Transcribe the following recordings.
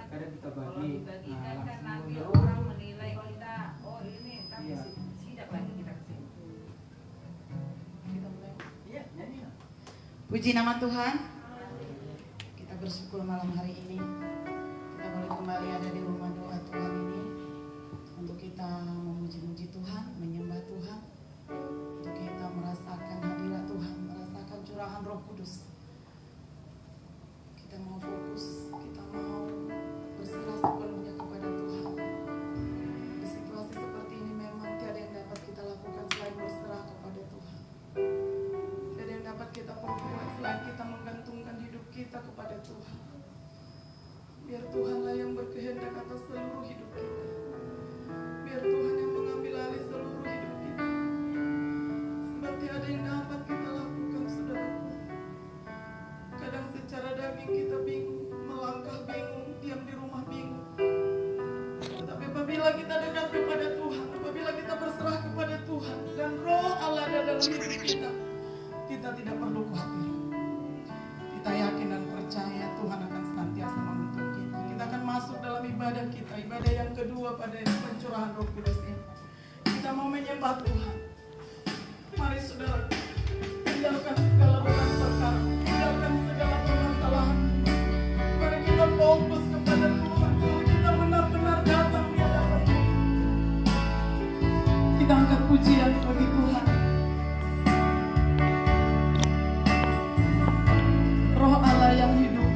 kadang kita bagi, dibagikan kan nanti langsung orang menilai kita, oh ini tapi sidak lagi kita kesini. Kita mulai, iya nyanyi. Puji nama Tuhan. Kita bersyukur malam hari ini kita boleh kembali ada di rumah doa Tuhan ini untuk kita memuji-muji Tuhan, menyembah Tuhan, untuk kita merasakan hadirat Tuhan, merasakan curahan Roh Kudus. Kita mau fokus, kita mau berserah sepenuhnya kepada Tuhan. Di situasi seperti ini memang tiada yang dapat kita lakukan selain berserah kepada Tuhan. Tiada yang dapat kita perbuat selain kita menggantungkan hidup kita kepada Tuhan. Biar Tuhanlah yang berkehendak atas seluruh hidup kita. Biar Tuhan yang mengambil alih seluruh hidup kita. Sebab tiada yang dapat kita lakukan, saudaraku. Kadang secara daging kita bingung, melangkah bingung, diam di rumah bingung. Tetapi apabila kita dekat kepada Tuhan, apabila kita berserah kepada Tuhan dan Roh Allah ada dalam hidup kita, kita tidak perlu khawatir. Kita yakin dan percaya Tuhan akan senantiasa menuntun kita. Kita akan masuk dalam ibadah kita, ibadah yang kedua pada pencurahan Roh Kudus ini. Kita mau menyembah Tuhan. Mari saudara, tinggalkan segala beban perkara, tinggalkan segala permasalahan. Mari kita fokus kepada Tuhan. Kita benar-benar datang di hadapan-Nya. Kita angkat pujian bagi Tuhan. Roh Allah yang hidup.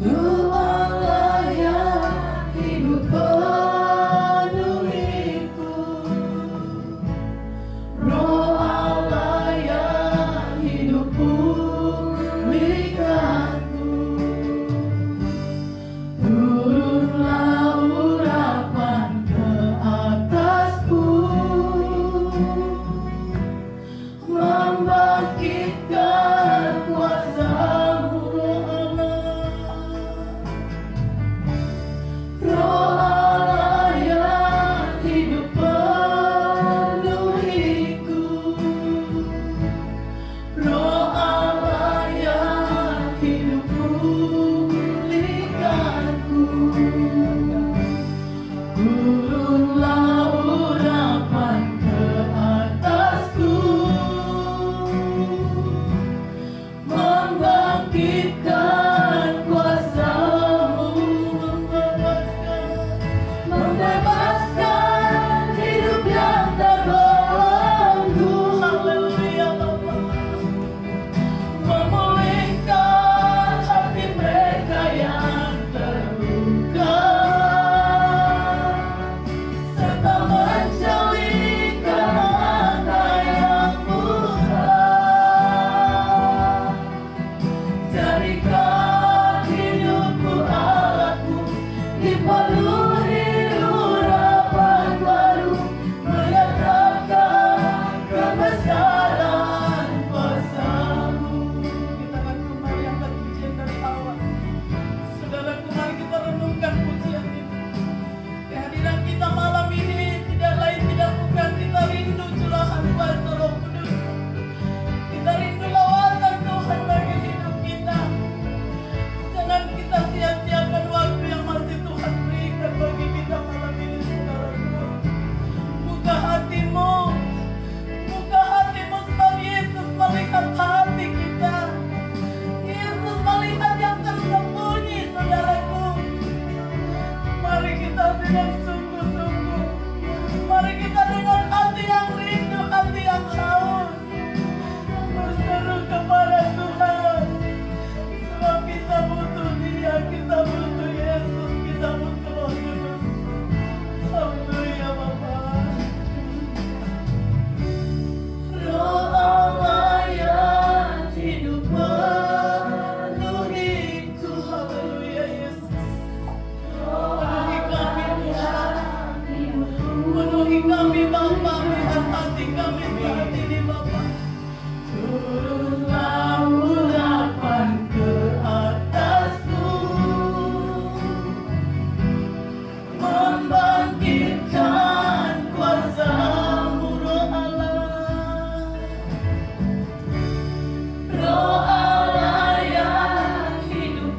Roh Allah yang hidup penuhiku. Roh Allah yang hidup pulihkanku. Turunlah urapan ke atasku, membangkitkan kuasa-Mu, Roh Allah. Roh Allah yang hidup penuhiku. Roh Allah yang hidup pulihkanku. Turunlah urapan ke atasku, membangkitkan kuasa-Mu, membebaskan hidup yang terbelenggu. Haleluya Bapa. Memulihkan hati mereka yang terluka, serta menjalin mata yang murah. Jadikan hidupku alatku, dipenuhi urapan baru, menyatakan kebesaran kuasa-Mu. Kita akan kembali angkat pujian dari awal. Saudaraku, mari kita renungkan pujian ini. Kehadiran kita malam ini tidak lain tidak bukan kita rindu curahan kuasa Roh Kudus. Kita rindu lawatan Tuhan bagi hidup kita. Jangan kita sia-siakan waktu yang masih Tuhan berikan bagi kita malam ini, saudaraku. Buka hatimu, sebab Yesus melihat hati kita. Yesus melihat yang tersembunyi, saudaraku. Mari kita dengan sungguh-sungguh, mari kita dengan hati yang rindu, hati yang haus, berseru kepada Tuhan. Sebab kita butuh Dia, kita butuh Yesus, kita butuh Roh Kudus. Haleluya Bapa. Roh Allah yang hidup penuhiku. Haleluya Yesus. Penuhi kami Tuhan, penuhi kami Bapa, lihat hati kami saat ini Bapa. Turunlah urapan ke atasku, membangkitkan kuasa-Mu, Roh Allah. Roh Allah yang hidup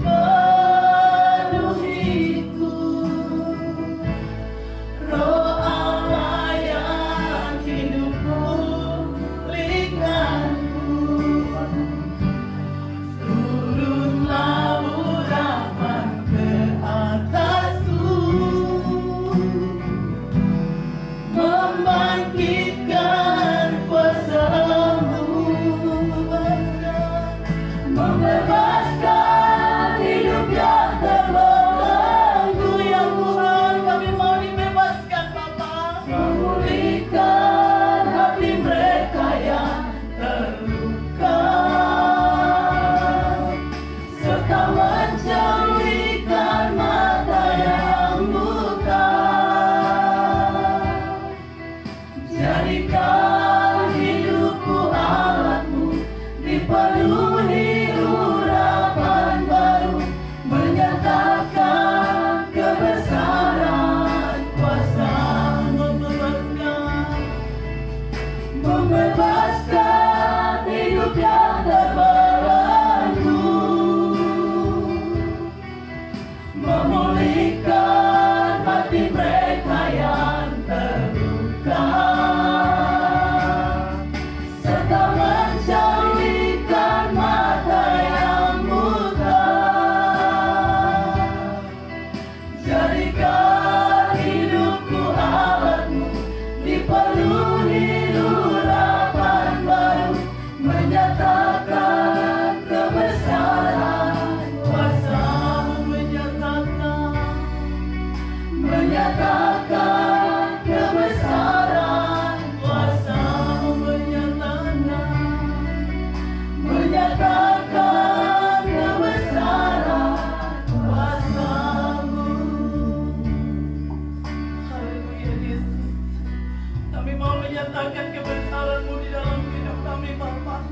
nyatakan kebesaran-Mu di dalam hidup kami Bapa.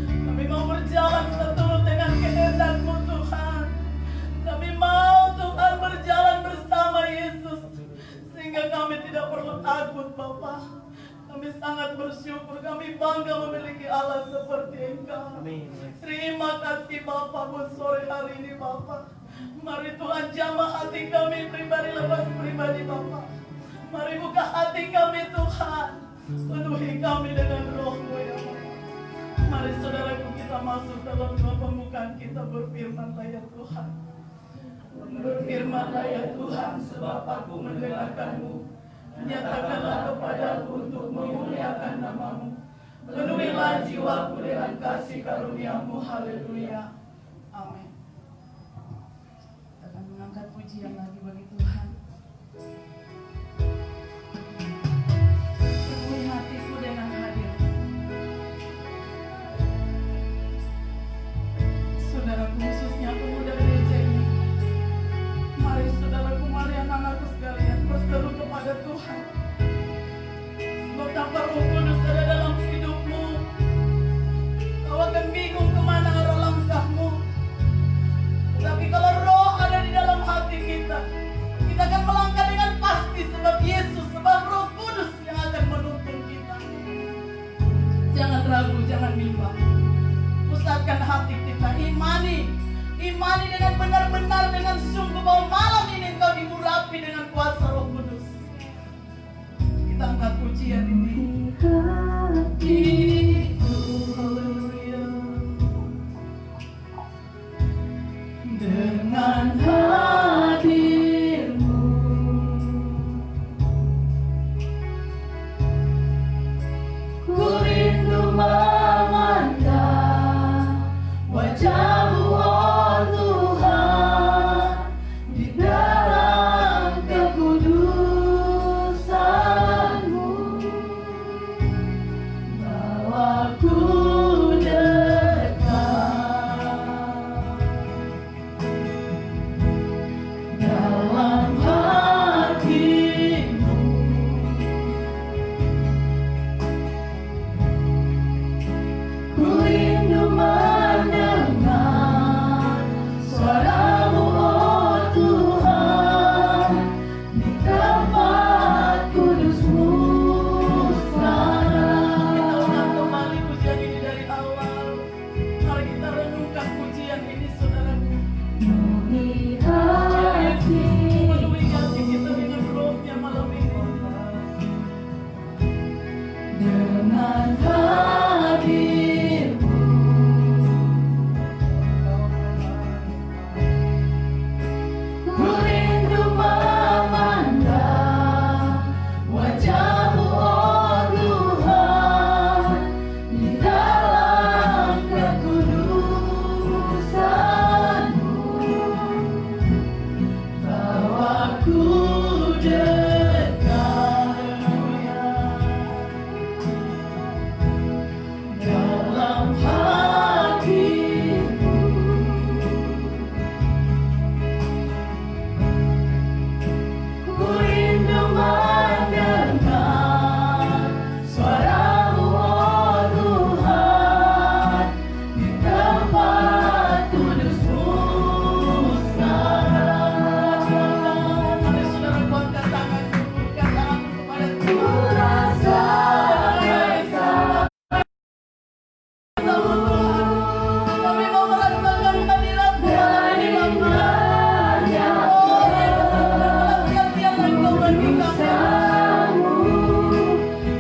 Kami mau berjalan seturut dengan kehendak-Mu Tuhan. Kami mau Tuhan berjalan bersama Yesus, sehingga kami tidak perlu takut Bapa. Kami sangat bersyukur, kami bangga memiliki Allah seperti Engkau. Amin. Terima kasih Bapa buat sore hari ini Bapa. Mari Tuhan jamah hati kami pribadi lepas pribadi Bapa. Mari buka hati kami Tuhan. Penuhi kami dengan roh-Mu ya Bapa. Mari saudaraku kita masuk dalam doa pembukaan kita, berfirmanlah ya Tuhan. Berfirmanlah ya Tuhan, sebab aku mendengarkan-Mu. Nyatakanlah kepadaku untuk memuliakan nama-Mu. Penuhilah jiwaku dengan kasih karunia-Mu. Haleluya. Amin. Kita akan mengangkat pujian lagi bagi Tuhan. Penuhi hatiku dengan hadir. Saudaraku, khususnya pemuda gereja ini, mari saudaraku, mari anak-anakku sekalian berseru kepada Tuhan. Sebab tanpa Roh Kudus ada dalam hidupmu, kau akan bingung kemana arah langkahmu. Tapi kalau Roh ada di dalam hati kita, kita akan melangkah dengan pasti, sebab Yesus, sebab Roh Kudus yang akan menuntun kita. Jangan ragu, jangan bimbang. Pusatkan hati kita, imani dengan benar-benar, dengan sungguh bahwa malam ini engkau diurapi dengan kuasa Roh Kudus. Kita angkat pujian ini. Haleluya. Dengan hadir-Mu ku rindu memandang wajah-Mu, oh Tuhan, di dalam kekudusan-Mu. Bawaku dekat dalam hati-Mu. Ku rindu mendengar suara-Mu, oh Tuhan, di tempat kudus-Mu sekarang. Kita ulang kembali pujian ini dari awal. Mari kita renungkan pujian ini saudaraku. Penuhi hati kita dengan rohnya malam ini. Dengan hadir-Mu ku rindu memandang wajah-Mu, oh Tuhan, di dalam kekudusan-Mu. Bawaku dekat dalam hati-Mu. Ku rindu mendengar suara-Mu, oh Tuhan, di tempat kudus-Mu sekarang. Mari saudara angkat tanganmu, berikan tanganmu kepada Tuhan. Ku rasakan kami mau merasakan hadirat-Mu dalam hidup kami. Oh Yesus, dalam siang yang Kau bagi kami.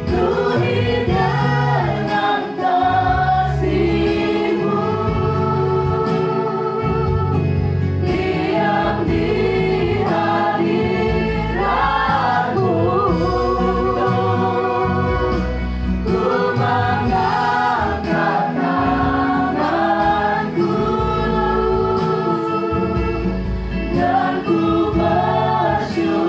Penuhi dengan kasih-Mu, diam di hadirat-Mu. Ku mengangkat tanganku dan ku bersyukur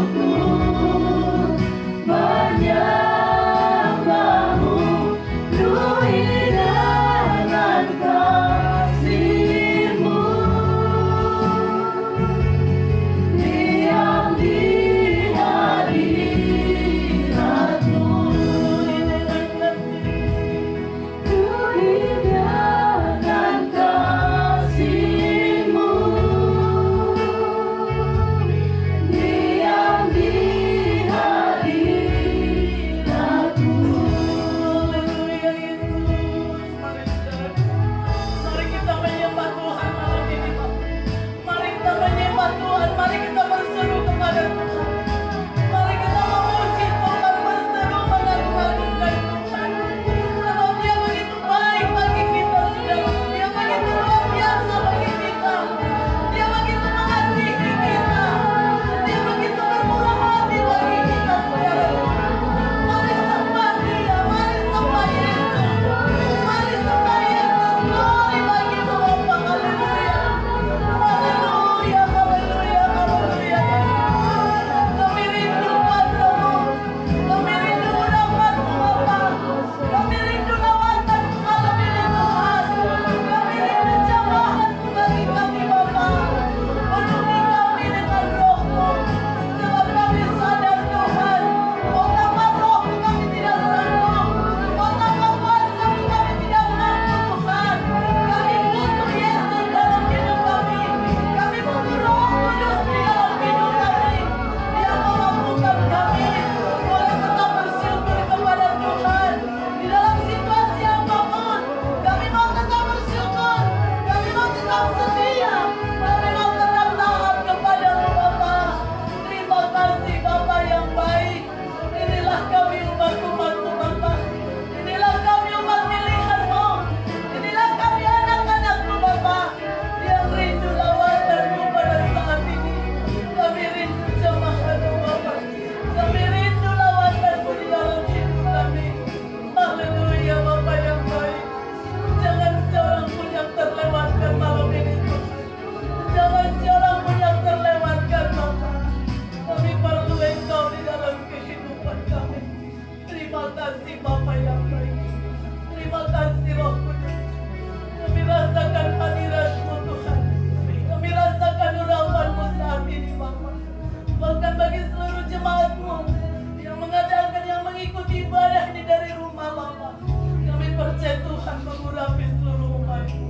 mengurapi seluruh umat-Mu.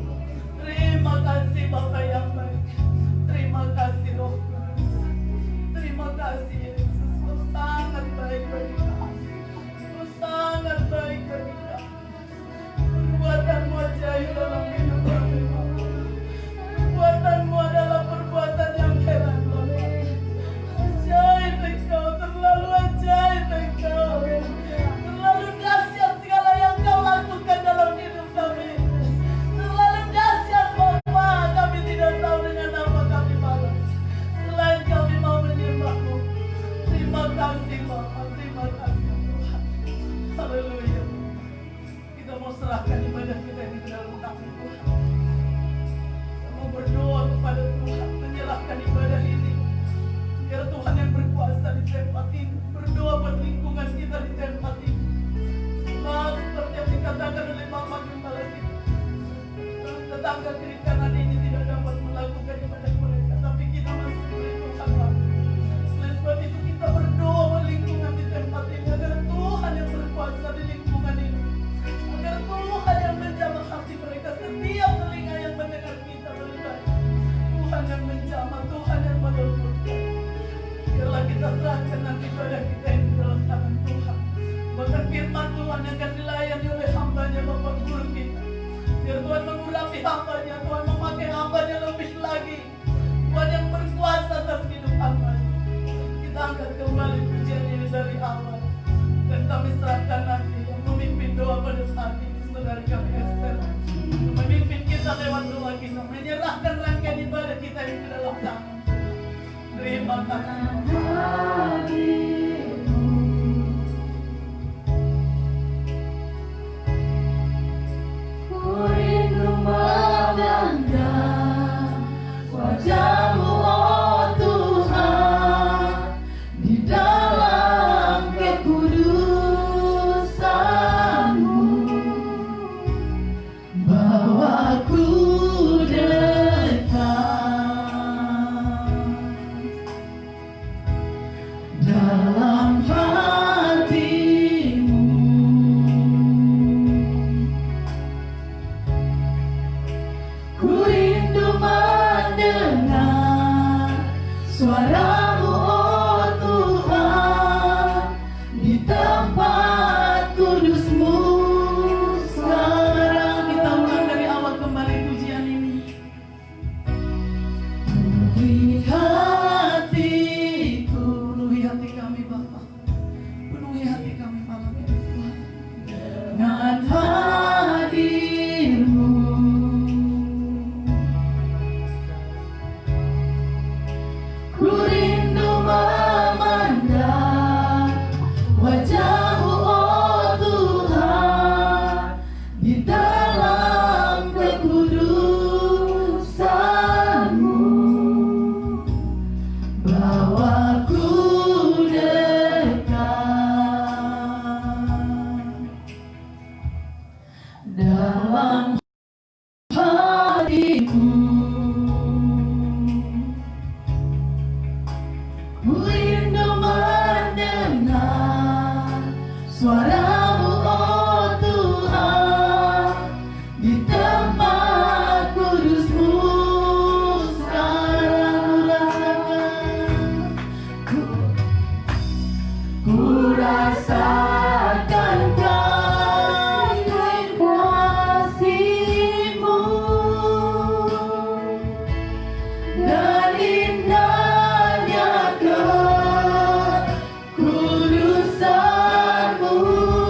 Terima kasih Bapa yang baik. Terima kasih Roh Kudus. Terima kasih Yesus. Kau sangat baik bagi kami. Kau sangat baik bagi kami. Perbuatan-Mu ajaib dalam hidup kami. Perbuatan-Mu adalah perbuatan yang heran Bapa. Ajaib Engkau, terlalu ajaib Engkau. Terlalu dahsyat segala yang Kau lakukan dalam hidup kami. Terlalu dahsyat Bapa, kami tidak tahu dengan apa kami balas. Selain kami mau menyembah-Mu. Terima kasih Bapa, terima kasih Tuhan. Haleluya. Kita mau serahkan ibadah kita ini ke dalam tangan Tuhan. Kita mau berdoa kepada Tuhan, menyerahkan ibadah ini. Biar Tuhan yang berkuasa di tempat ini. Berdoa buat lingkungan kita di tempat ini. Nah, seperti yang dikatakan oleh Mama Gembala kita. Tetangga kiri kanan ini tidak dapat melakukan ibadah mereka, tapi kita masih beri Tuhan waktu. Oleh sebab itu kita berdoa buat lingkungan di tempat ini, agar Tuhan yang berkuasa di lingkungan ini, agar Tuhan yang menjamah hati mereka, setiap telinga yang mendengar kita beribadah. Tuhan yang menjamah, Tuhan yang melembutkan. Biarlah kita serahkan nanti ibadah kita ini dalam tangan Tuhan. Bahkan firman Tuhan yang akan dilayani oleh hamba-Nya Bapak Guru kita. Biar Tuhan mengurapi hamba-Nya, Tuhan memakai hamba-Nya lebih lagi. Tuhan yang berkuasa atas hidup hamba-Nya. Kita angkat kembali pujian ini dari awal. Dan kami serahkan nanti yang memimpin doa pada saat ini, saudara kami Esther. Memimpin kita lewat doa kita, menyerahkan rangkaian ibadah kita ini ke dalam tangan. Terima kasih. Ku rindu memandang wajah-Mu, oh Tuhan, di dalam kekudusan-Mu. Bawaku dekat dalam hati-Mu. Ku rindu mendengar suara-Mu, oh Tuhan, di tempat kudus-Mu. Sekarang kita ulang dari awal kembali pujian ini. Penuhi hatiku, Penuhi hati kami Bapa. Penuhi hati kami malam ini Tuhan. dengan hadir-Mu. Ku rindu memandang wajah-Mu, oh Tuhan, di dalam kekudusan-Mu. Bawaku dekat dalam hatiku. Ku rindu mendengar suara-Mu, oh Tuhan, di tempat kudus-Mu. Sekarang ku rasakan kasih-Mu dan indahnya kekudusan-Mu.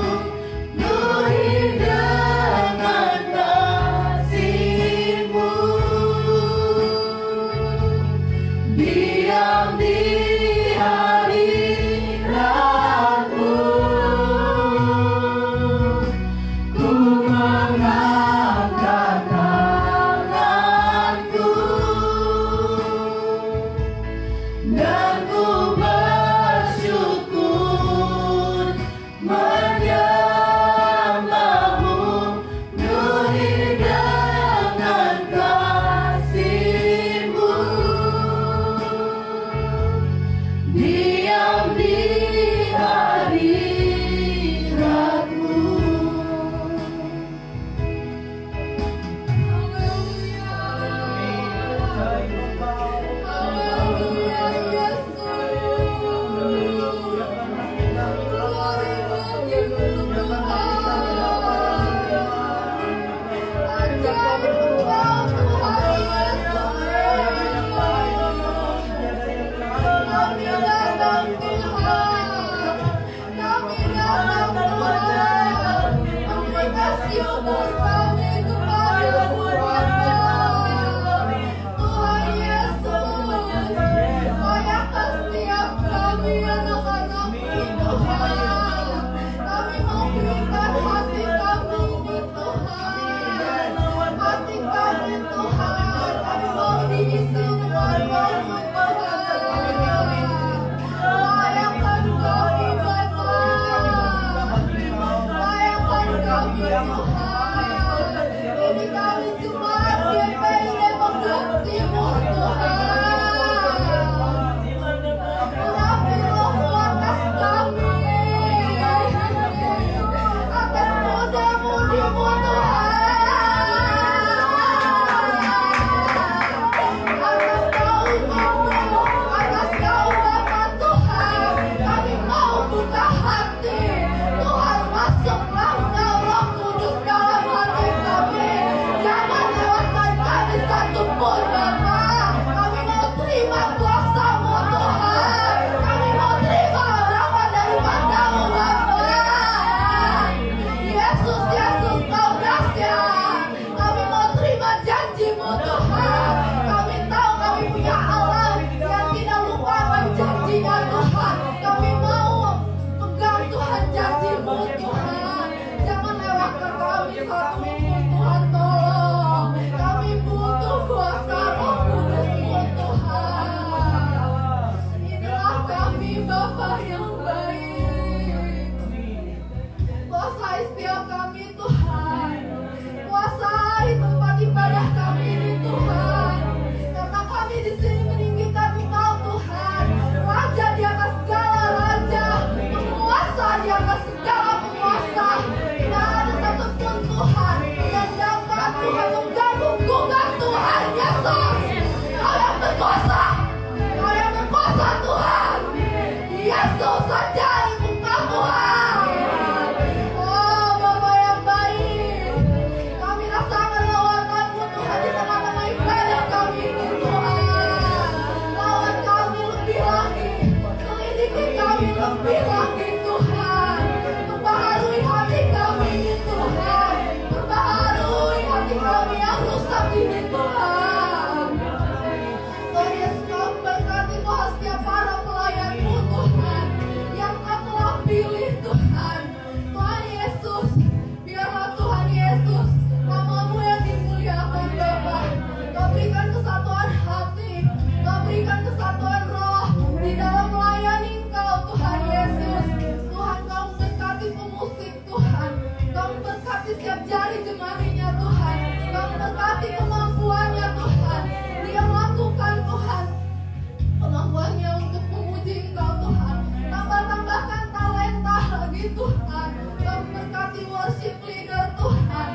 Tuhan. Kau berkati worship leader Tuhan.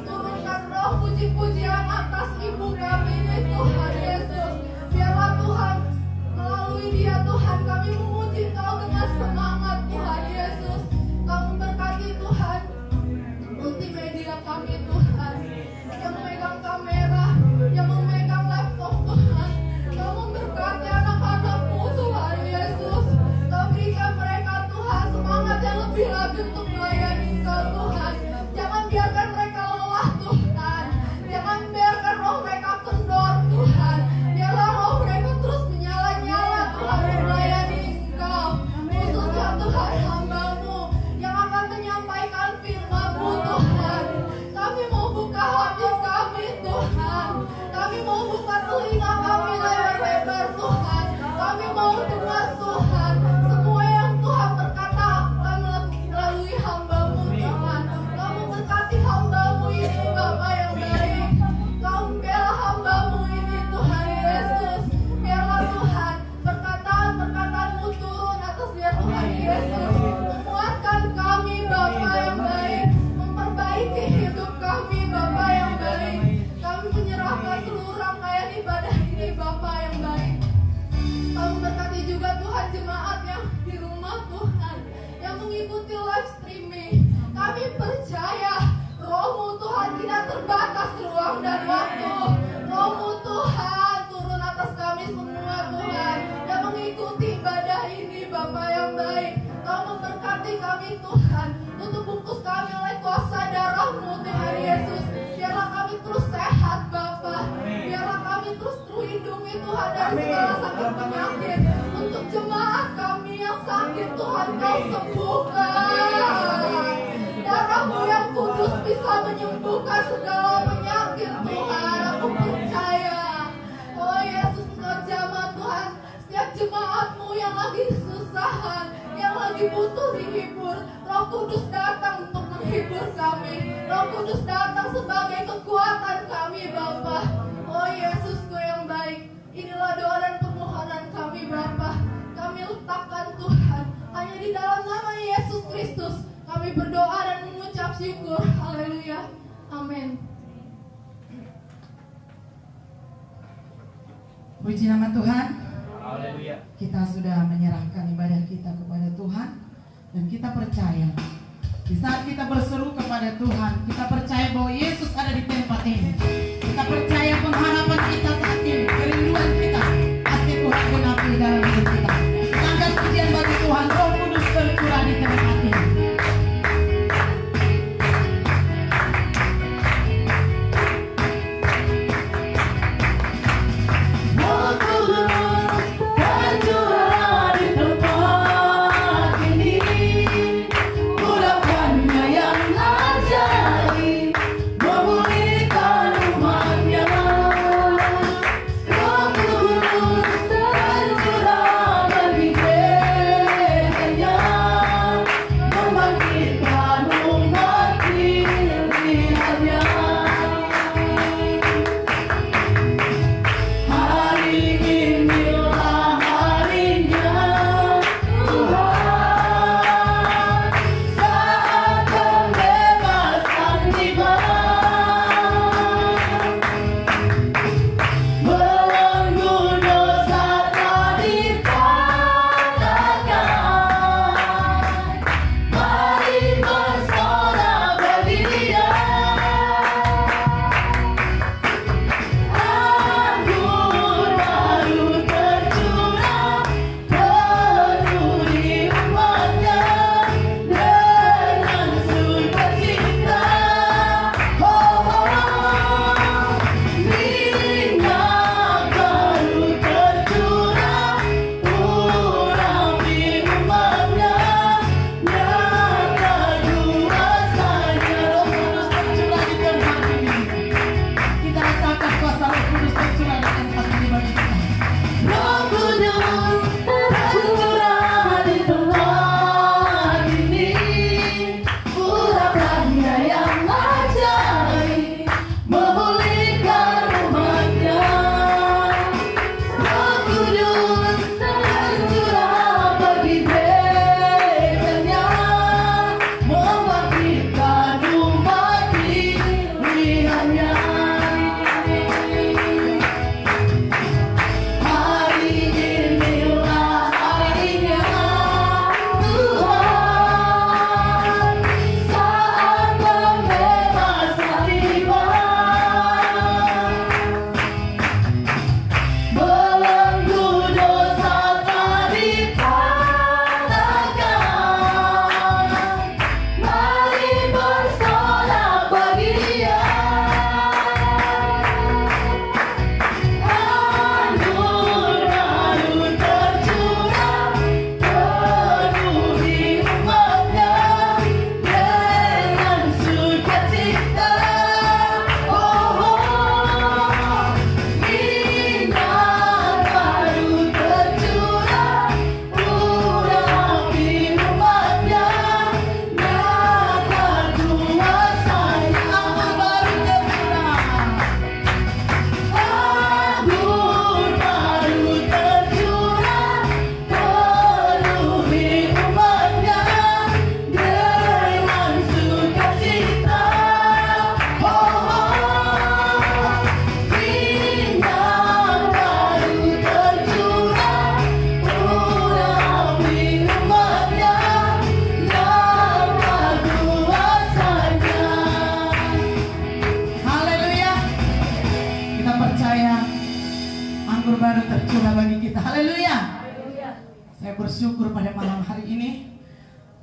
Turunkan roh puji-pujian atas ibu kami ini Tuhan Yesus. Biarlah Tuhan melalui dia Tuhan kami memuji Kau dengan semangat Tuhan Yesus. Kau memberkati Tuhan multimedia kami Tuhan, yang memegang kamera, yang memegang laptop Tuhan. Kau memberkati anak-anak-Mu Tuhan Yesus. Kau berikan mereka Tuhan semangat yang lebih lagi untuk melayani Kau Tuhan. Jangan biarkan mereka lelah Tuhan. Jangan biarkan roh mereka kendor Tuhan. Biarlah roh mereka terus menyala-nyala Tuhan untuk melayani Engkau. Khususnya Tuhan hamba-Mu yang akan menyampaikan firman-Mu Tuhan. Kami mau buka hati kami Tuhan. Kami mau buka telinga kami lebar-lebar Tuhan. Kami mau dengar Tuhan semua yang Tuhan berkata akan melalui hamba-Mu Tuhan. Kamu berkati hamba-Mu ini Bapa yang baik. Kau membela hamba-Mu ini Tuhan Yesus. Biarlah Tuhan perkataan-perkataan-Mu turun atas dia Tuhan Yesus. Menguatkan kami Bapa yang baik. Memperbaiki hidup kami Bapa yang baik. Kami menyerahkan seluruh rangkaian ibadah ini Bapa yang baik. Kau berkati juga Tuhan jemaat yang di rumah Tuhan, yang mengikuti live streaming. Kami percaya Roh-Mu Tuhan tidak terbatas ruang dan waktu. Roh-Mu Tuhan turun atas kami semua Tuhan, yang mengikuti ibadah ini Bapa yang baik. Kau memberkati kami Tuhan, tutup bungkus kami oleh kuasa darah-Mu Tuhan Yesus. Biarlah kami terus sehat Bapa. Biarlah kami terus terlindungi Tuhan dari segala sakit penyakit. Untuk jemaat kami yang sakit Tuhan Kau sembuhkan. Darah-Mu yang kudus bisa menyembuhkan segala penyakit Tuhan. Aku percaya. Oh Yesus Engkau jamah Tuhan setiap jemaat-Mu yang lagi kesusahan, yang lagi butuh dihibur. Roh Kudus datang untuk menghibur kami. Roh Kudus datang sebagai kekuatan kami Bapa. Oh Yesusku yang baik, inilah doa dan permohonan kami Bapa. Kami letakkan Tuhan hanya di dalam nama Yesus Kristus. Kami berdoa dan mengucap syukur. Haleluya. Amin. Puji nama Tuhan. Haleluya. Kita sudah menyerahkan ibadah kita kepada Tuhan, dan kita percaya di saat kita berseru kepada Tuhan, kita percaya bahwa Yesus ada di tempat ini. Kita percaya pengharapan kita saat ini, kerinduan kita pasti Tuhan genapi dalam hidup kita. Kita angkat pujian bagi Tuhan. Roh Kudus bercurah di tempat ini. Roh Kudus bercurah di tempat ini. Urapannya yang ajaib.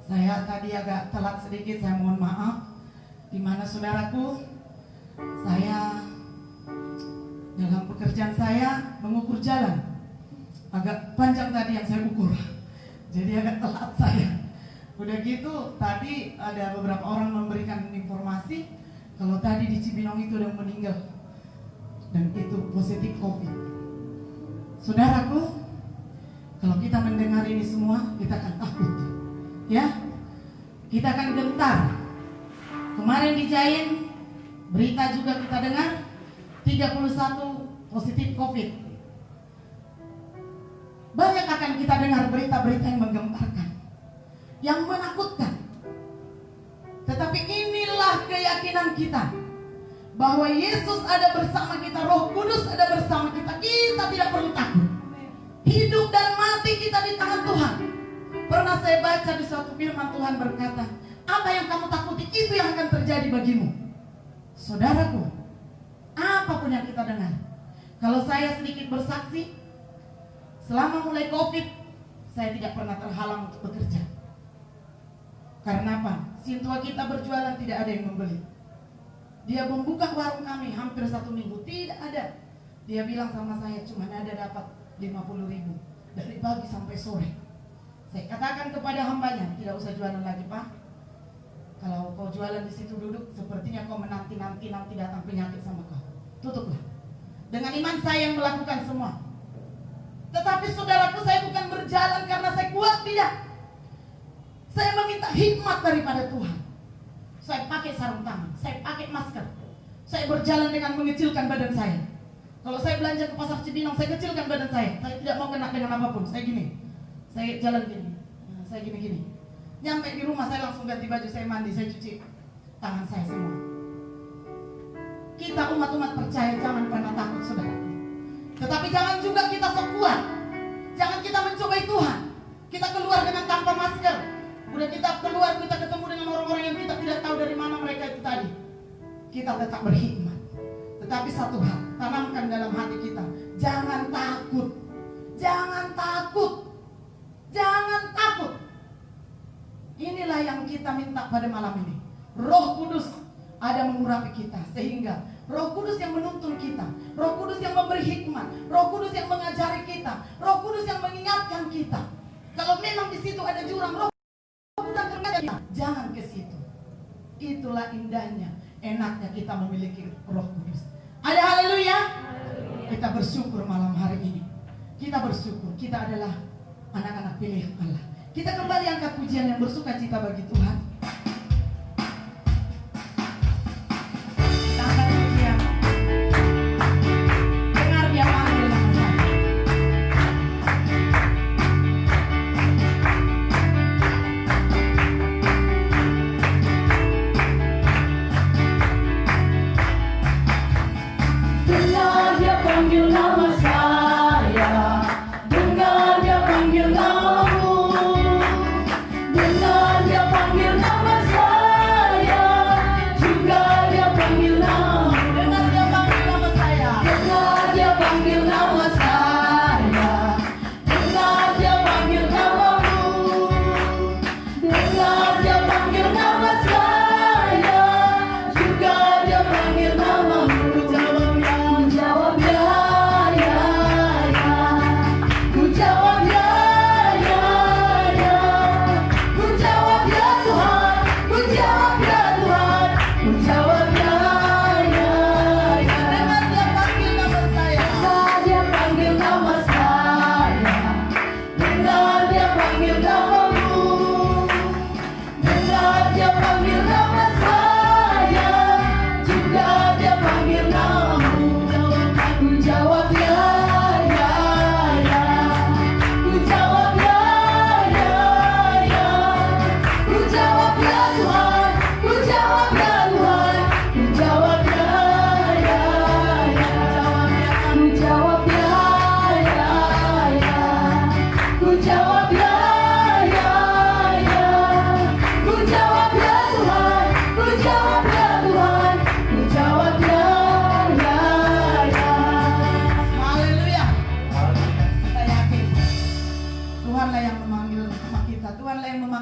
Saya tadi agak telat sedikit, saya mohon maaf. Di mana saudaraku, saya dalam pekerjaan saya mengukur jalan. Agak panjang tadi yang saya ukur. Jadi agak telat saya. Udah gitu tadi ada beberapa orang memberikan informasi kalau tadi di Cibinong itu ada yang meninggal dan itu positif COVID. Saudaraku, kalau kita mendengar ini semua kita akan takut, ya, kita akan gentar. Kemarin di Jain berita juga kita dengar 31 positif COVID. Banyak akan kita dengar berita-berita yang menggemparkan, yang menakutkan. Tetapi inilah keyakinan kita bahwa Yesus ada bersama kita, Roh Kudus ada bersama kita. Kita tidak perlu takut. Hidup dan mati kita di tangan Tuhan. Pernah saya baca di suatu firman Tuhan berkata, apa yang kamu takuti itu yang akan terjadi bagimu. Saudaraku, apapun yang kita dengar, kalau saya sedikit bersaksi, selama mulai COVID saya tidak pernah terhalang untuk bekerja. Karena apa? Sintua kita berjualan tidak ada yang membeli. Dia membuka warung kami hampir 1 minggu, tidak ada. Dia bilang sama saya cuma ada dapat 50.000 dari pagi sampai sore. Saya katakan kepada hambanya, tidak usah jualan lagi Pak. Kalau kau jualan di situ duduk, sepertinya kau menanti datang penyakit sama kau. Tutuplah. Dengan iman saya yang melakukan semua. Tetapi saudaraku, saya bukan berjalan karena saya kuat, tidak. Saya meminta hikmat daripada Tuhan. Saya pakai sarung tangan, saya pakai masker. Saya berjalan dengan mengecilkan badan saya. Kalau saya belanja ke pasar Cibinong, saya kecilkan badan saya. Saya tidak mau kena dengan apapun. Saya gini, saya jalan gini, saya gini. Nyampe di rumah saya langsung ganti baju, saya mandi, saya cuci tangan saya semua. Kita umat-umat percaya jangan pernah takut saudara. Tetapi jangan juga kita sok kuat. Jangan kita mencobai Tuhan. Kita keluar dengan tanpa masker. Udah kita keluar, kita ketemu dengan orang-orang yang kita tidak tahu dari mana mereka itu tadi. Kita tetap berhikmat. Tetapi satu hal, tanamkan dalam hati kita, jangan takut. Jangan takut. Jangan takut. Inilah yang kita minta pada malam ini. Roh Kudus ada mengurapi kita, sehingga Roh Kudus yang menuntun kita, Roh Kudus yang memberi hikmat, Roh Kudus yang mengajari kita, Roh Kudus yang mengingatkan kita. Kalau memang di situ ada jurang, Roh Kudus akan mengajari kita, jangan ke situ. Itulah indahnya, enaknya kita memiliki Roh Kudus. Ada haleluya. Kita bersyukur malam hari ini. Kita bersyukur, kita adalah anak-anak pilihan Allah. Kita kembali angkat pujian yang bersuka cita bagi Tuhan. Kita angkat pujian. Dengar dia panggil nama saya. Dengar dia panggil nama saya. Dengar dia panggil namamu. Dengar dia panggil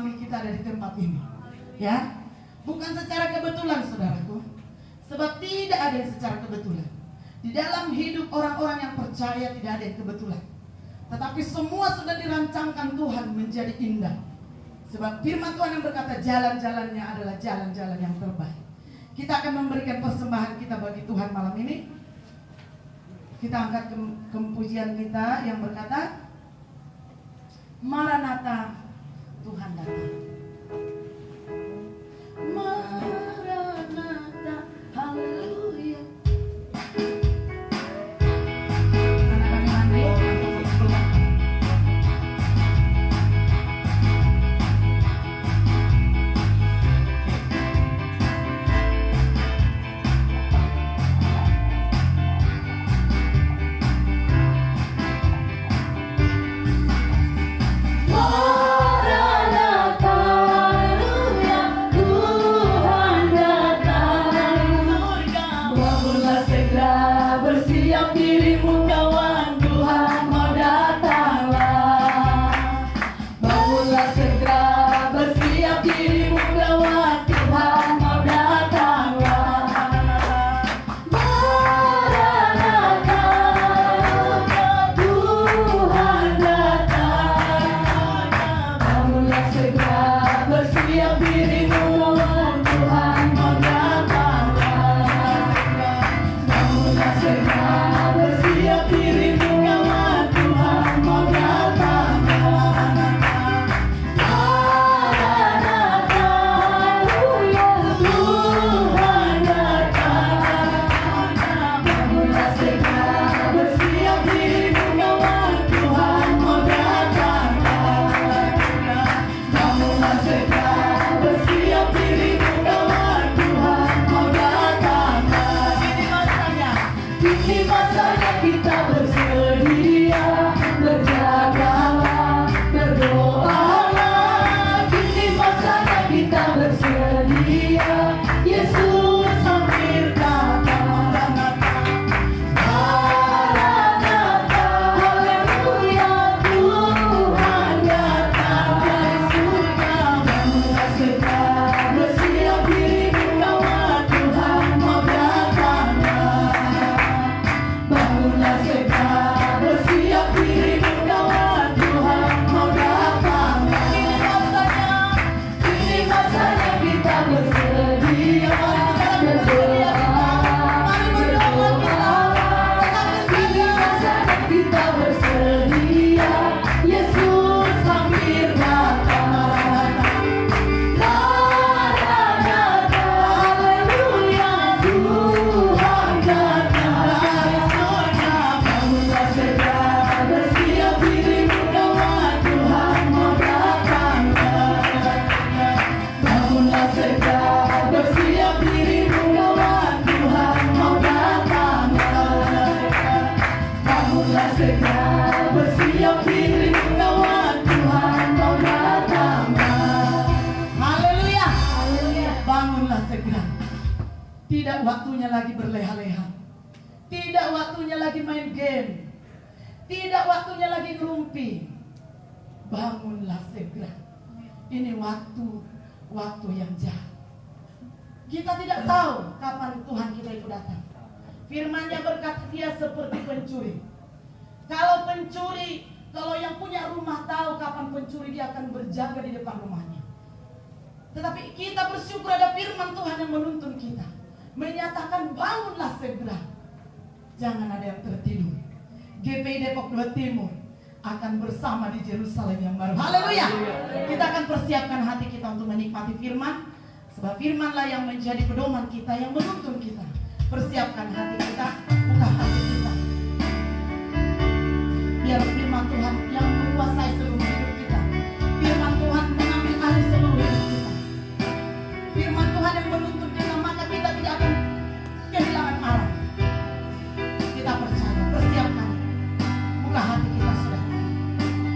memanggil kita ada di tempat ini. Ya, bukan secara kebetulan saudaraku. Sebab tidak ada yang secara kebetulan. Di dalam hidup orang-orang yang percaya tidak ada yang kebetulan. Tetapi semua sudah dirancangkan Tuhan menjadi indah. Sebab firman Tuhan yang berkata jalan-jalannya adalah jalan-jalan yang terbaik. Kita akan memberikan persembahan kita bagi Tuhan malam ini. Kita angkat ke pujian kita yang berkata, Maranatha, Tuhan datang. Maranatha, haleluya. Anak-anak mandi, untuk keluar. Tidak waktunya lagi berleha-leha. Tidak waktunya lagi main game. Tidak waktunya lagi ngerumpi. Bangunlah segera. Ini waktu yang jahat. Kita tidak tahu kapan Tuhan kita itu datang. Firman-Nya berkata dia seperti pencuri. Kalau pencuri, kalau yang punya rumah tahu kapan pencuri, dia akan berjaga di depan rumahnya. Tetapi kita bersyukur ada firman Tuhan yang menuntun kita, menyatakan bangunlah segera. Jangan ada yang tertidur. GPI Depok 2 Timur akan bersama di Yerusalem yang baru. Haleluya. Kita akan persiapkan hati kita untuk menikmati firman. Sebab firmanlah yang menjadi pedoman kita, yang menuntun kita. Persiapkan hati kita, buka hati kita. Biar firman Tuhan yang menguasai seluruh hidup kita. Firman Tuhan mengambil alih seluruh hidup kita. Firman Tuhan yang menuntun kita, maka kita tidak akan kehilangan arah. Kita percaya, persiapkan. Buka hati kita sudah.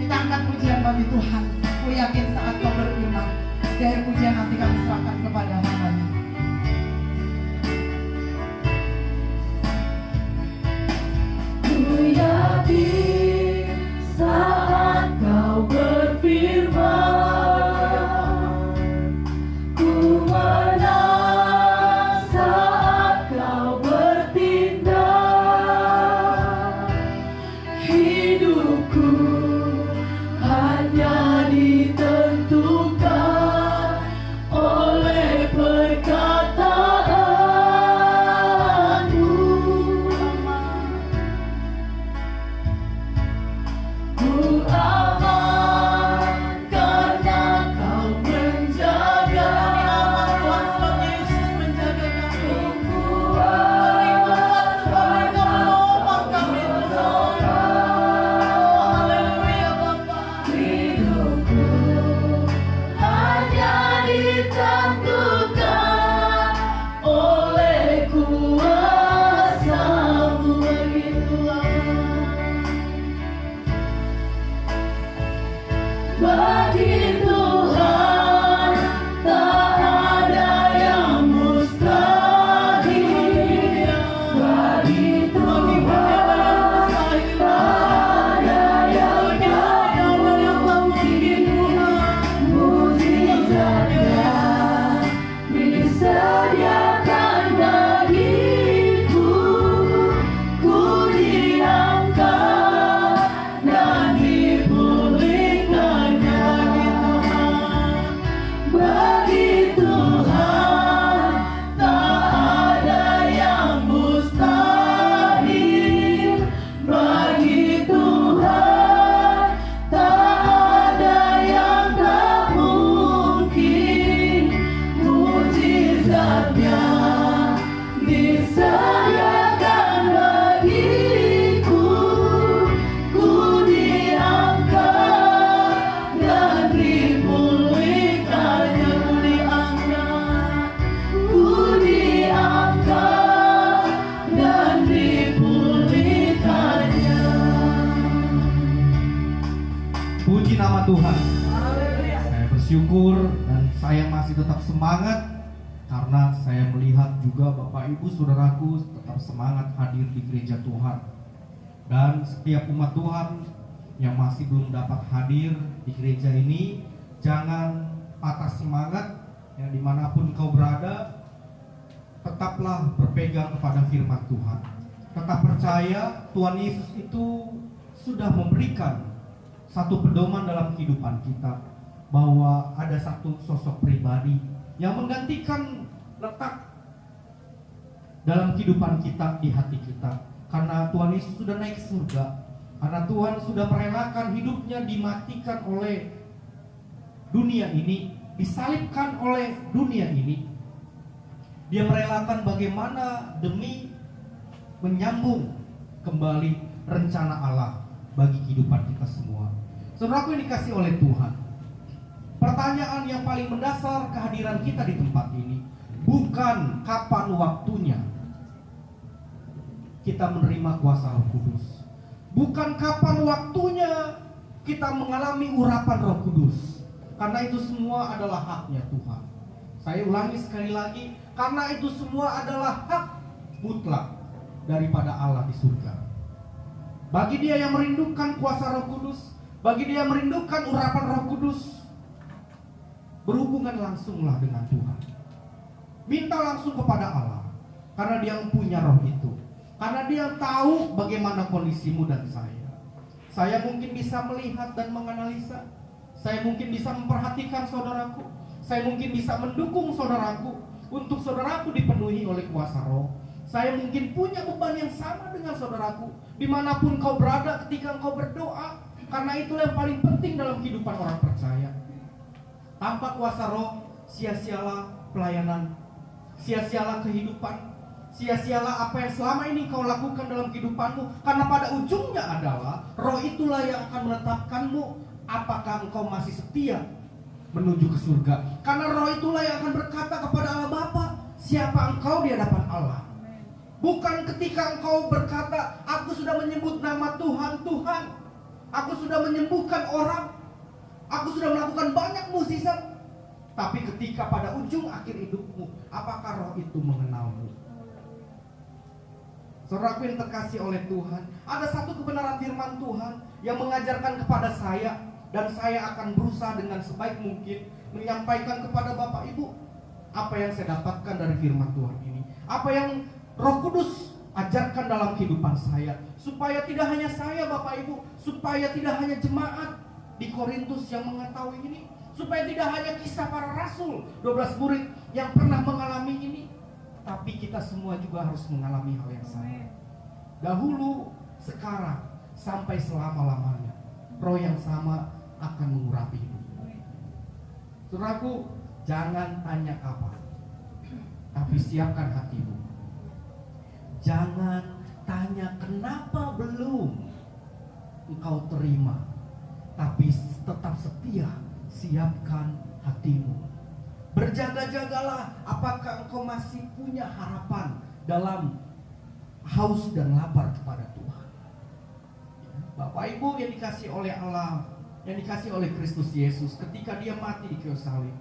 Kita angkat pujian bagi Tuhan. Aku yakin saat kau berfirman, dari pujian nanti kami serahkan kepada hamba-Nya. Ku yakin saat kau berfirman, hanya disediakan bagiku. Ku diangkat dan dipulihkannya. Ku diangkat dan dipulihkannya. Puji nama Tuhan. Saya bersyukur dan saya masih tetap semangat karena saya melihat juga Bapak Ibu Saudaraku tetap semangat hadir di gereja Tuhan. Dan setiap umat Tuhan yang masih belum dapat hadir di gereja ini, jangan patah semangat, yang dimanapun kau berada, tetaplah berpegang kepada firman Tuhan. Tetap percaya Tuhan Yesus itu sudah memberikan satu pedoman dalam kehidupan kita, bahwa ada satu sosok pribadi yang menggantikan letak dalam kehidupan kita, di hati kita. Karena Tuhan Yesus sudah naik ke surga, karena Tuhan sudah merelakan hidupnya dimatikan oleh dunia ini, disalibkan oleh dunia ini. Dia merelakan bagaimana demi menyambung kembali rencana Allah bagi kehidupan kita semua. Saudaraku yang dikasih oleh Tuhan, pertanyaan yang paling mendasar kehadiran kita di tempat ini bukan kapan waktunya kita menerima kuasa Roh Kudus, bukan kapan waktunya kita mengalami urapan Roh Kudus, karena itu semua adalah haknya Tuhan. Saya ulangi sekali lagi, karena itu semua adalah hak mutlak daripada Allah di surga. Bagi dia yang merindukan kuasa Roh Kudus, bagi dia yang merindukan urapan Roh Kudus, berhubungan langsunglah dengan Tuhan. Minta langsung kepada Allah, karena dia yang punya roh itu, karena dia tahu bagaimana kondisimu dan saya. Saya mungkin bisa melihat dan menganalisa, saya mungkin bisa memperhatikan saudaraku, saya mungkin bisa mendukung saudaraku untuk saudaraku dipenuhi oleh kuasa roh. Saya mungkin punya beban yang sama dengan saudaraku dimanapun kau berada ketika engkau berdoa, karena itulah yang paling penting dalam kehidupan orang percaya. Tanpa kuasa roh, sia-sialah pelayanan, sia-sialah kehidupan, sia-sialah apa yang selama ini kau lakukan dalam kehidupanmu. Karena pada ujungnya adalah roh itulah yang akan menetapkanmu apakah engkau masih setia menuju ke surga. Karena roh itulah yang akan berkata kepada Allah Bapa, siapa engkau di hadapan Allah. Bukan ketika engkau berkata, aku sudah menyebut nama Tuhan, Tuhan, aku sudah menyembuhkan orang, aku sudah melakukan banyak mukjizat. Tapi ketika pada ujung akhir hidupmu, apakah roh itu mengenalmu? Saudaraku yang terkasih oleh Tuhan, ada satu kebenaran firman Tuhan yang mengajarkan kepada saya, dan saya akan berusaha dengan sebaik mungkin menyampaikan kepada Bapak Ibu apa yang saya dapatkan dari firman Tuhan ini, apa yang Roh Kudus ajarkan dalam kehidupan saya, supaya tidak hanya saya Bapak Ibu, supaya tidak hanya jemaat di Korintus yang mengetahui ini, supaya tidak hanya kisah para rasul 12 murid yang pernah mengalami ini, tapi kita semua juga harus mengalami hal yang sama. Dahulu, sekarang, sampai selama-lamanya, roh yang sama akan mengurapi hidup. Saudaraku, jangan tanya kapan, tapi siapkan hatimu. Jangan tanya kenapa belum engkau terima, tapi tetap setia, siapkan hatimu. Berjaga-jagalah, apakah engkau masih punya harapan dalam haus dan lapar kepada Tuhan. Bapak Ibu yang dikasih oleh Allah, yang dikasih oleh Kristus Yesus, ketika dia mati di kayu salib,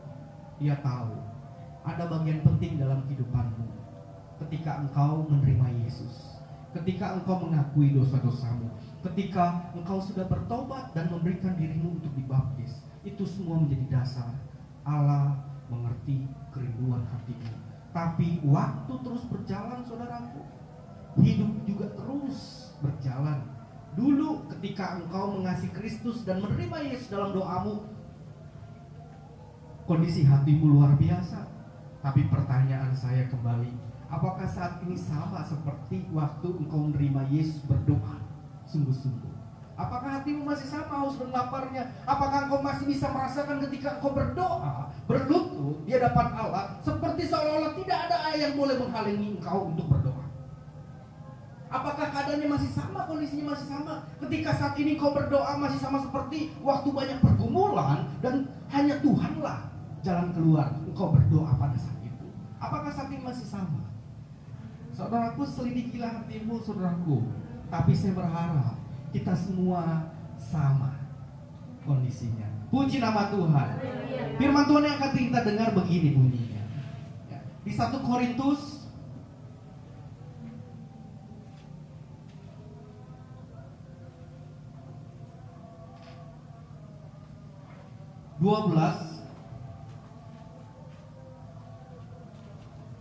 dia tahu ada bagian penting dalam kehidupanmu. Ketika engkau menerima Yesus, ketika engkau mengakui dosa-dosamu, ketika engkau sudah bertobat dan memberikan dirimu untuk dibaptis, itu semua menjadi dasar. Allah mengerti kerinduan hatimu. Tapi waktu terus berjalan, saudaraku, hidup juga terus berjalan. Dulu ketika engkau mengasihi Kristus dan menerima Yesus dalam doamu, kondisi hatimu luar biasa. Tapi pertanyaan saya kembali, apakah saat ini sama seperti waktu engkau menerima Yesus berdoa sungguh-sungguh? Apakah hatimu masih sama haus dan laparnya? Apakah engkau masih bisa merasakan ketika engkau berdoa, berlutut di hadapan Allah, seperti seolah-olah tidak ada air yang boleh menghalangi engkau untuk berdoa? Apakah keadaannya masih sama, kondisinya masih sama? Ketika saat ini kau berdoa masih sama seperti waktu banyak pergumulan dan hanya Tuhanlah jalan keluar engkau berdoa pada saat itu. Apakah saat ini masih sama? Saudaraku, selidikilah hatimu, saudaraku. Tapi saya berharap kita semua sama kondisinya. Puji nama Tuhan. Firman Tuhan yang akan kita dengar begini bunyinya. Ya. Di 1 Korintus 12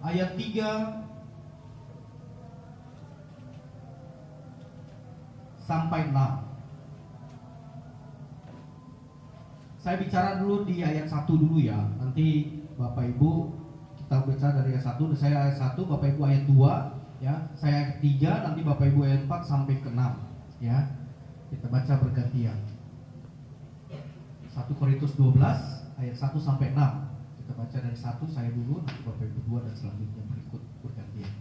ayat 3 sampai 6. Saya bicara dulu di ayat 1 dulu ya. Nanti Bapak Ibu kita baca dari ayat 1, saya ayat 1, Bapak Ibu ayat 2 ya. Saya ayat 3, nanti Bapak Ibu ayat 4 sampai ke 6 ya. Kita baca bergantian. 1 Korintus 12 ayat 1 sampai 6. Kita baca dari 1 saya dulu, nanti Bapak Ibu 2 dan selanjutnya berikut bergantian.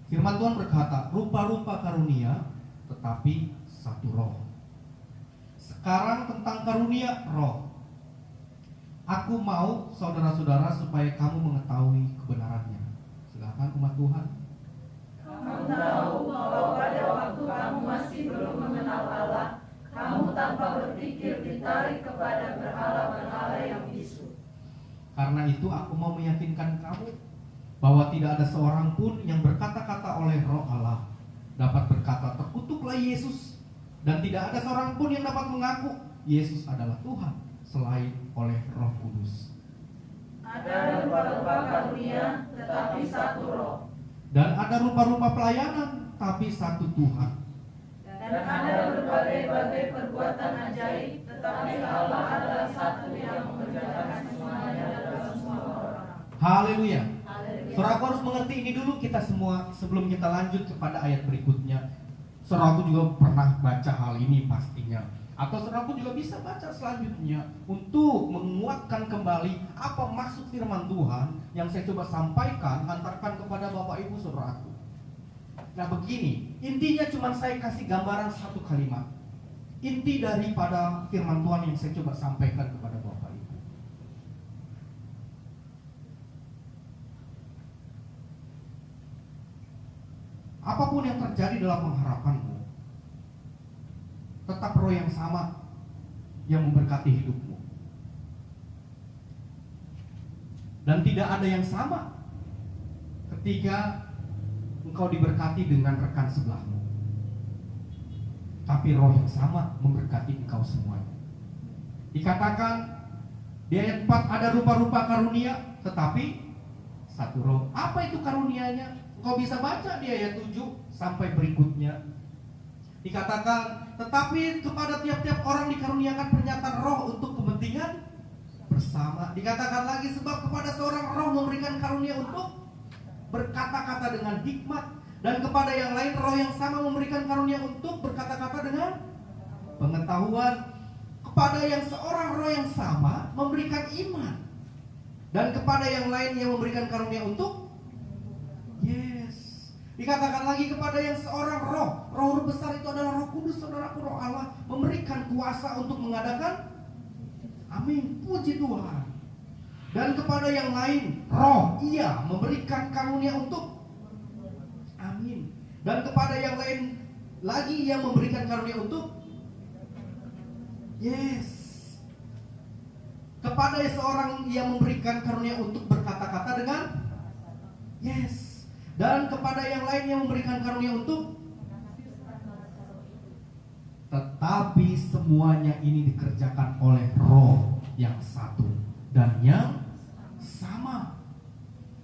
Firman Tuhan berkata, rupa-rupa karunia tetapi satu roh. Sekarang tentang karunia roh. Aku mau saudara-saudara supaya kamu mengetahui kebenarannya. Silakan umat Tuhan. Kamu tahu bahwa pada waktu kamu masih belum mengenal Allah, kamu tanpa berpikir ditarik kepada berhala-berhala yang bisu. Karena itu aku mau meyakinkan kamu bahwa tidak ada seorang pun yang berkata-kata oleh Roh Allah dapat berkata terkutuklah Yesus, dan tidak ada seorang pun yang dapat mengaku Yesus adalah Tuhan selain oleh Roh Kudus. Ada rupa-rupa karunia, tetapi satu roh. Dan ada rupa-rupa pelayanan, tapi satu Tuhan. Dan ada berbagai-bagai perbuatan ajaib, tetapi Allah adalah satu yang mengerjakan semuanya dalam semua orang. Haleluya. Saudaraku harus mengerti ini dulu kita semua sebelum kita lanjut kepada ayat berikutnya. Saudaraku juga pernah baca hal ini pastinya. Atau saudaraku juga bisa baca selanjutnya untuk menguatkan kembali apa maksud firman Tuhan yang saya coba sampaikan, antarkan kepada Bapak Ibu saudaraku. Nah begini, intinya cuma saya kasih gambaran satu kalimat. Inti daripada firman Tuhan yang saya coba sampaikan kepada Bapak Ibu. Apapun yang terjadi dalam pengharapanmu, tetap roh yang sama yang memberkati hidupmu. Dan tidak ada yang sama ketika engkau diberkati dengan rekan sebelahmu. Tapi roh yang sama memberkati engkau semuanya. Dikatakan di ayat 4 ada rupa-rupa karunia, tetapi satu roh. Apa itu karunianya? Engkau bisa baca di ayat 7 sampai berikutnya. Dikatakan, tetapi kepada tiap-tiap orang dikaruniakan pernyataan roh untuk kepentingan bersama. Dikatakan lagi, sebab kepada seorang roh memberikan karunia untuk berkata-kata dengan hikmat, dan kepada yang lain roh yang sama memberikan karunia untuk berkata-kata dengan pengetahuan. Kepada yang seorang roh yang sama memberikan iman, dan kepada yang lain yang memberikan karunia untuk dikatakan lagi kepada yang seorang roh besar itu adalah Roh Kudus, saudaraku, Roh Allah memberikan kuasa untuk mengadakan, amin, puji Tuhan. Dan kepada yang lain roh ia memberikan karunia untuk, amin. Dan kepada yang lain lagi ia memberikan karunia untuk, kepada seorang yang memberikan karunia untuk berkata-kata dengan, dan kepada yang lain yang memberikan karunia untuk, tetapi semuanya ini dikerjakan oleh roh yang satu dan yang sama,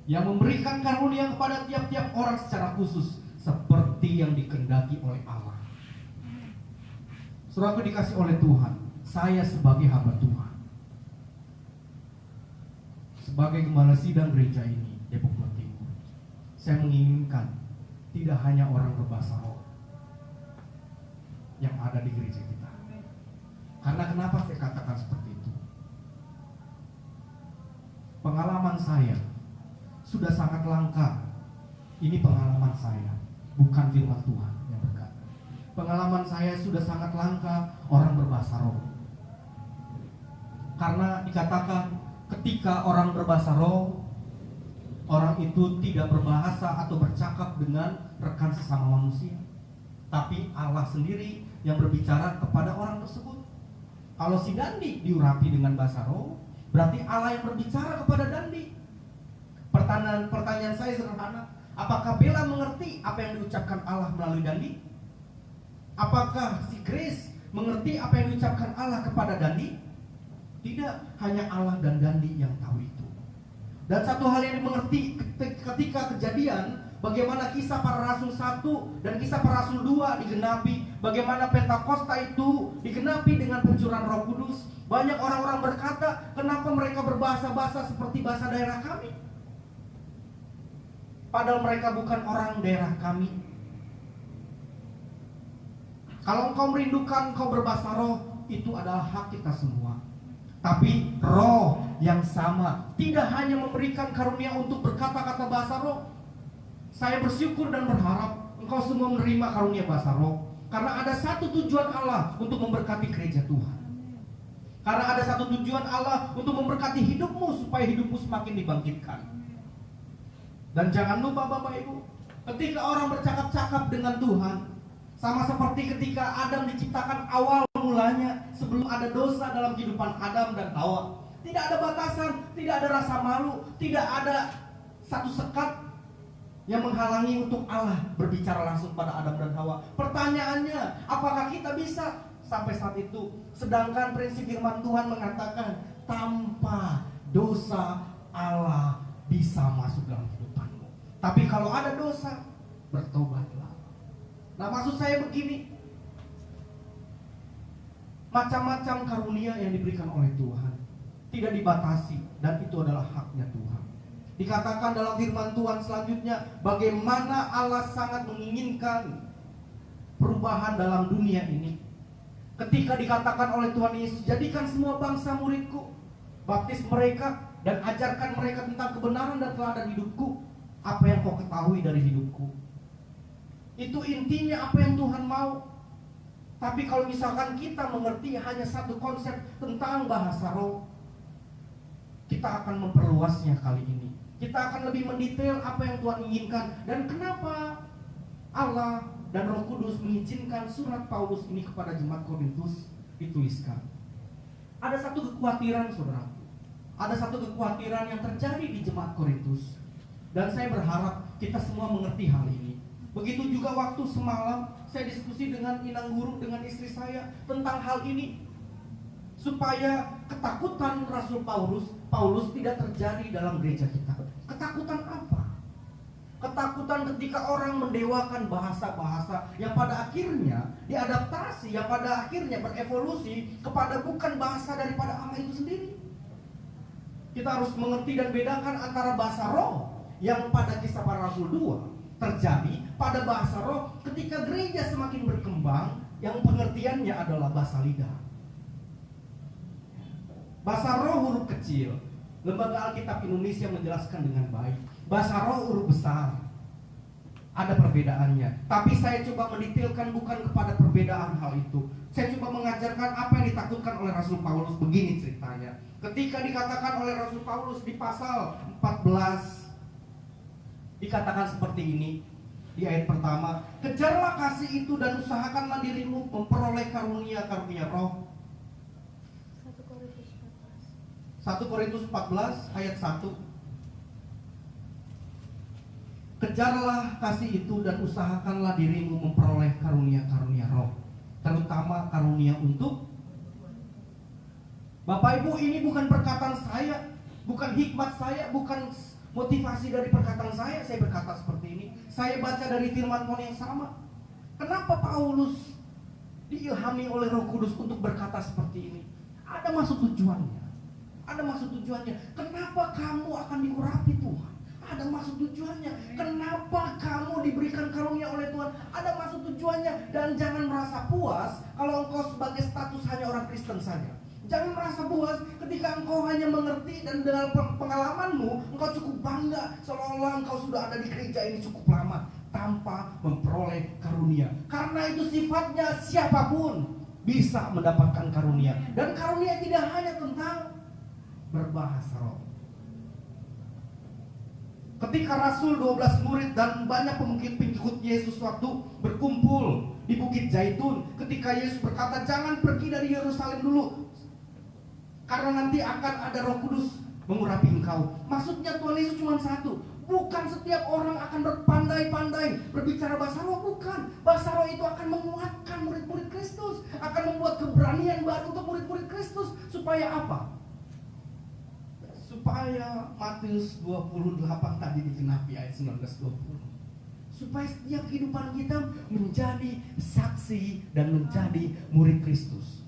yang memberikan karunia kepada tiap-tiap orang secara khusus seperti yang dikehendaki oleh Allah. Saudaraku dikasih oleh Tuhan, saya sebagai hamba Tuhan, sebagai gembala sidang gereja ini Depok Jawa Timur, saya menginginkan tidak hanya orang berbahasa roh yang ada di gereja kita. Karena kenapa saya katakan seperti itu? Pengalaman saya, sudah sangat langka. Ini pengalaman saya, bukan firman Tuhan yang berkata. Pengalaman saya sudah sangat langka orang berbahasa roh. Karena dikatakan ketika orang berbahasa roh, orang itu tidak berbahasa atau bercakap dengan rekan sesama manusia, tapi Allah sendiri yang berbicara kepada orang tersebut. Kalau si Dandi diurapi dengan bahasa roh, berarti Allah yang berbicara kepada Dandi. Pertanyaan saya sederhana, apakah Bella mengerti apa yang diucapkan Allah melalui Dandi? Apakah si Grace mengerti apa yang diucapkan Allah kepada Dandi? Tidak, hanya Allah dan Dandi yang tahu itu. Dan satu hal yang dimengerti ketika kejadian, bagaimana kisah para rasul 1 dan kisah para rasul 2 digenapi, bagaimana Pentakosta itu digenapi dengan pencurahan Roh Kudus. Banyak orang-orang berkata, kenapa mereka berbahasa-bahasa seperti bahasa daerah kami? Padahal mereka bukan orang daerah kami. Kalau engkau merindukan engkau berbahasa roh, itu adalah hak kita semua. Tapi roh yang sama tidak hanya memberikan karunia untuk berkata-kata bahasa roh. Saya bersyukur dan berharap engkau semua menerima karunia bahasa roh, karena ada satu tujuan Allah untuk memberkati gereja Tuhan. Karena ada satu tujuan Allah untuk memberkati hidupmu, supaya hidupmu semakin dibangkitkan. Dan jangan lupa Bapak Ibu, ketika orang bercakap-cakap dengan Tuhan, sama seperti ketika Adam diciptakan awal mulanya, sebelum ada dosa dalam kehidupan Adam dan Hawa. Tidak ada batasan, tidak ada rasa malu, tidak ada satu sekat yang menghalangi untuk Allah berbicara langsung pada Adam dan Hawa. Pertanyaannya, apakah kita bisa sampai saat itu? Sedangkan prinsip firman Tuhan mengatakan, tanpa dosa Allah bisa masuk dalam hidupanmu. Tapi kalau ada dosa, bertobatlah. Nah, maksud saya begini, macam-macam karunia yang diberikan oleh Tuhan tidak dibatasi, dan itu adalah haknya Tuhan. Dikatakan dalam firman Tuhan selanjutnya, bagaimana Allah sangat menginginkan perubahan dalam dunia ini. Ketika dikatakan oleh Tuhan Yesus, jadikan semua bangsa muridku, baptis mereka dan ajarkan mereka tentang kebenaran dan teladan hidupku. Apa yang kau ketahui dari hidupku? Itu intinya apa yang Tuhan mau. Tapi kalau misalkan kita mengerti hanya satu konsep tentang bahasa roh, kita akan memperluasnya kali ini. Kita akan lebih mendetail apa yang Tuhan inginkan. Dan kenapa Allah dan Roh Kudus mengizinkan surat Paulus ini kepada jemaat Korintus dituliskan. Ada satu kekhawatiran saudara. Ada satu kekhawatiran yang terjadi di jemaat Korintus. Dan saya berharap kita semua mengerti hal ini. Begitu juga waktu semalam saya diskusi dengan inang guru, dengan istri saya tentang hal ini, supaya ketakutan Rasul Paulus tidak terjadi dalam gereja kita. Ketakutan apa? Ketakutan ketika orang mendewakan bahasa-bahasa yang pada akhirnya diadaptasi, yang pada akhirnya berevolusi kepada bukan bahasa daripada Allah itu sendiri. Kita harus mengerti dan bedakan antara bahasa roh yang pada kisah para Rasul 2 terjadi pada bahasa roh ketika gereja semakin berkembang, yang pengertiannya adalah bahasa lidah. Bahasa roh huruf kecil, Lembaga Alkitab Indonesia menjelaskan dengan baik. Bahasa roh huruf besar, ada perbedaannya. Tapi saya coba mendetailkan bukan kepada perbedaan hal itu. Saya coba mengajarkan apa yang ditakutkan oleh Rasul Paulus. Begini ceritanya. Ketika dikatakan oleh Rasul Paulus di pasal 14, dikatakan seperti ini di ayat pertama, kejarlah kasih itu dan usahakanlah dirimu memperoleh karunia-karunia roh. 1 Korintus 14 ayat 1. Kejarlah kasih itu dan usahakanlah dirimu memperoleh karunia-karunia roh, terutama karunia untuk Bapak Ibu. Ini bukan perkataan saya, bukan hikmat saya, bukan motivasi dari perkataan saya berkata seperti ini. Saya baca dari firman Tuhan yang sama. Kenapa Paulus diilhami oleh Roh Kudus untuk berkata seperti ini? Ada maksud tujuannya. Ada maksud tujuannya. Kenapa kamu akan diurapi Tuhan? Ada maksud tujuannya. Kenapa kamu diberikan karunia oleh Tuhan? Ada maksud tujuannya. Dan jangan merasa puas kalau engkau sebagai status hanya orang Kristen saja. Jangan merasa puas ketika engkau hanya mengerti dan dalam pengalamanmu engkau cukup bangga seolah-olah engkau sudah ada di gereja ini cukup lama tanpa memperoleh karunia. Karena itu sifatnya siapapun bisa mendapatkan karunia. Dan karunia tidak hanya tentang berbahasa roh. Ketika Rasul 12 murid dan banyak pengikut Yesus waktu berkumpul di Bukit Zaitun, ketika Yesus berkata jangan pergi dari Yerusalem dulu karena nanti akan ada Roh Kudus mengurapi engkau. Maksudnya Tuhan Yesus cuma satu, bukan setiap orang akan berpandai-pandai berbicara bahasa roh, bukan. Bahasa roh itu akan menguatkan murid-murid Kristus, akan membuat keberanian baru untuk murid-murid Kristus. Supaya apa? Supaya Matius 28 tadi digenapi ayat 19-20. Supaya setiap kehidupan kita menjadi saksi dan menjadi murid Kristus.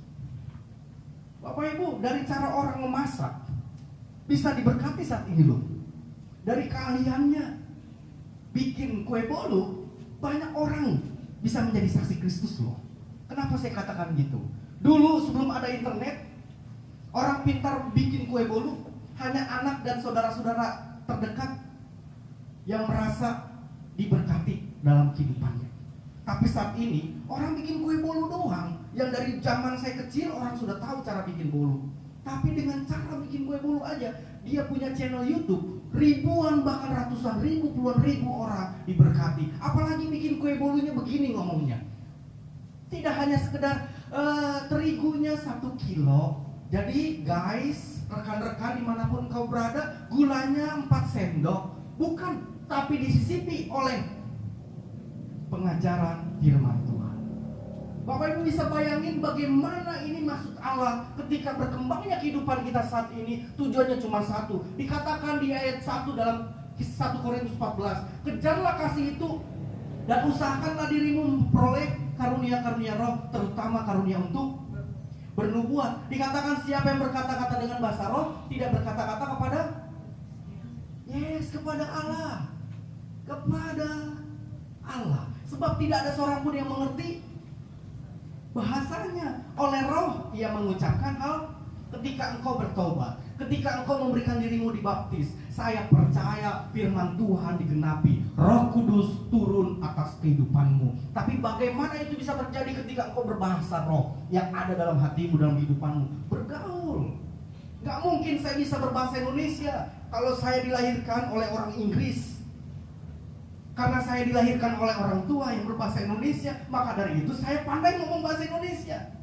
Bapak Ibu, dari cara orang memasak bisa diberkati saat ini loh. Dari keahliannya bikin kue bolu, banyak orang bisa menjadi saksi Kristus loh. Kenapa saya katakan gitu? Dulu sebelum ada internet, orang pintar bikin kue bolu hanya anak dan saudara-saudara terdekat yang merasa diberkati dalam kehidupannya. Tapi saat ini orang bikin kue bolu doang. Yang dari zaman saya kecil orang sudah tahu cara bikin bolu. Tapi dengan cara bikin kue bolu aja, dia punya channel YouTube, ribuan bahkan ratusan ribu, puluhan ribu orang diberkati. Apalagi bikin kue bolunya begini ngomongnya. Tidak hanya sekedar terigunya 1 kilo. Jadi guys, rekan-rekan dimanapun kau berada, gulanya 4 sendok. Bukan, tapi disisipi oleh pengajaran firman Tuhan. Bapak Ibu bisa bayangin bagaimana ini maksud Allah ketika berkembangnya kehidupan kita saat ini. Tujuannya cuma satu. Dikatakan di ayat 1 dalam 1 Korintus 14, kejarlah kasih itu dan usahakanlah dirimu memperoleh karunia-karunia roh, terutama karunia untuk bernubuat. Dikatakan siapa yang berkata-kata dengan bahasa roh tidak berkata-kata kepada kepada Allah. Kepada Allah. Sebab tidak ada seorang pun yang mengerti bahasanya. Oleh roh ia mengucapkan hal. Ketika engkau bertobat, ketika engkau memberikan dirimu dibaptis, saya percaya firman Tuhan digenapi, Roh Kudus turun atas kehidupanmu. Tapi bagaimana itu bisa terjadi ketika engkau berbahasa roh yang ada dalam hatimu, dalam kehidupanmu? Bergaul. Gak mungkin saya bisa berbahasa Indonesia kalau saya dilahirkan oleh orang Inggris. Karena saya dilahirkan oleh orang tua yang berbahasa Indonesia, maka dari itu saya pandai ngomong bahasa Indonesia.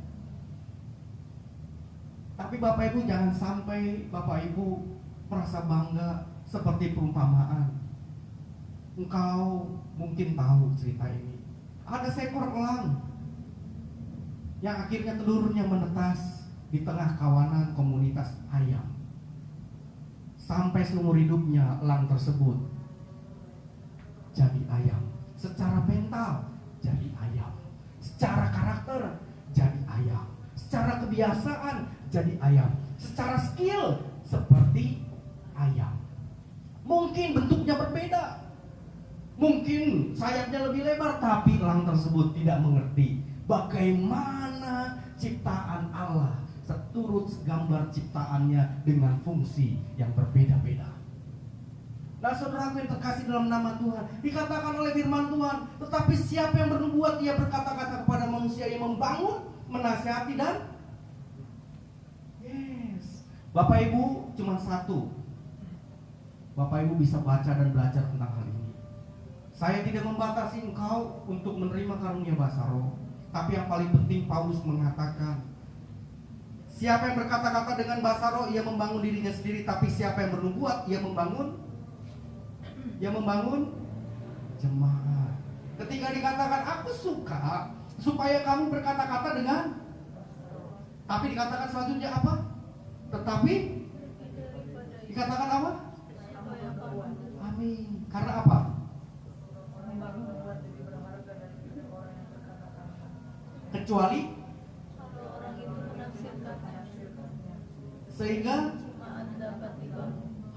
Tapi Bapak Ibu jangan sampai Bapak Ibu merasa bangga seperti perumpamaan. Engkau mungkin tahu cerita ini. Ada seekor elang yang akhirnya telurnya menetas di tengah kawanan komunitas ayam. Sampai seumur hidupnya elang tersebut jadi ayam. Secara mental jadi ayam, secara karakter jadi ayam, secara kebiasaan jadi ayam, secara skill seperti ayam. Mungkin bentuknya berbeda, mungkin sayapnya lebih lebar, tapi elang tersebut tidak mengerti bagaimana ciptaan Allah seturut segambar ciptaannya dengan fungsi yang berbeda-beda. Nah saudaraku yang terkasih dalam nama Tuhan, dikatakan oleh firman Tuhan, tetapi siapa yang bernubuat ia berkata-kata kepada manusia yang membangun, menasihati dan Bapak Ibu cuma satu. Bapak Ibu bisa baca dan belajar tentang hal ini. Saya tidak membatasi engkau untuk menerima karunia bahasa roh, tapi yang paling penting Paulus mengatakan, siapa yang berkata-kata dengan bahasa roh ia membangun dirinya sendiri, tapi siapa yang bernubuat ia membangun jemaat. Ketika dikatakan aku suka supaya kamu berkata-kata dengan, tapi dikatakan selanjutnya apa? Tetapi dikatakan apa? Amin. Karena apa? Kecuali sehingga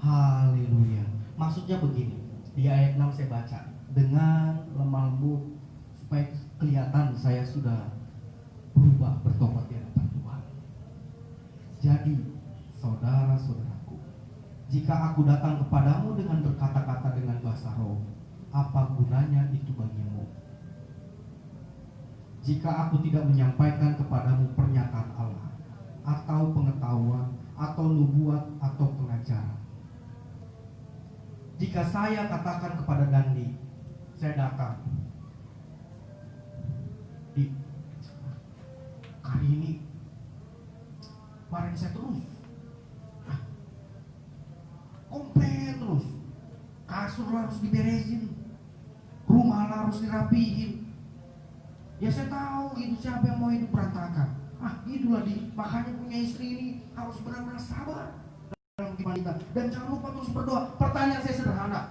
haleluya. Maksudnya begini. Di ayat 6 saya baca, dengan lemah lembut supaya kelihatan saya sudah berubah, bertobat di hadapan Tuhan. Jadi, saudara-saudaraku, jika aku datang kepadamu dengan berkata-kata dengan bahasa roh, apa gunanya itu bagimu? Jika aku tidak menyampaikan kepadamu pernyataan Allah, atau pengetahuan, atau nubuat, atau pengajaran. Jika saya katakan kepada Dandi, saya datang, di kali ini kemarin saya terus komplain terus, kasur harus diberesin, rumah harus dirapihin. Ya saya tahu itu siapa yang mau hidup berantakan. Itulah makanya punya istri ini harus benar-benar sabar dalam kehidupan kita. Dan jangan lupa terus berdoa. Pertanyaan saya sederhana,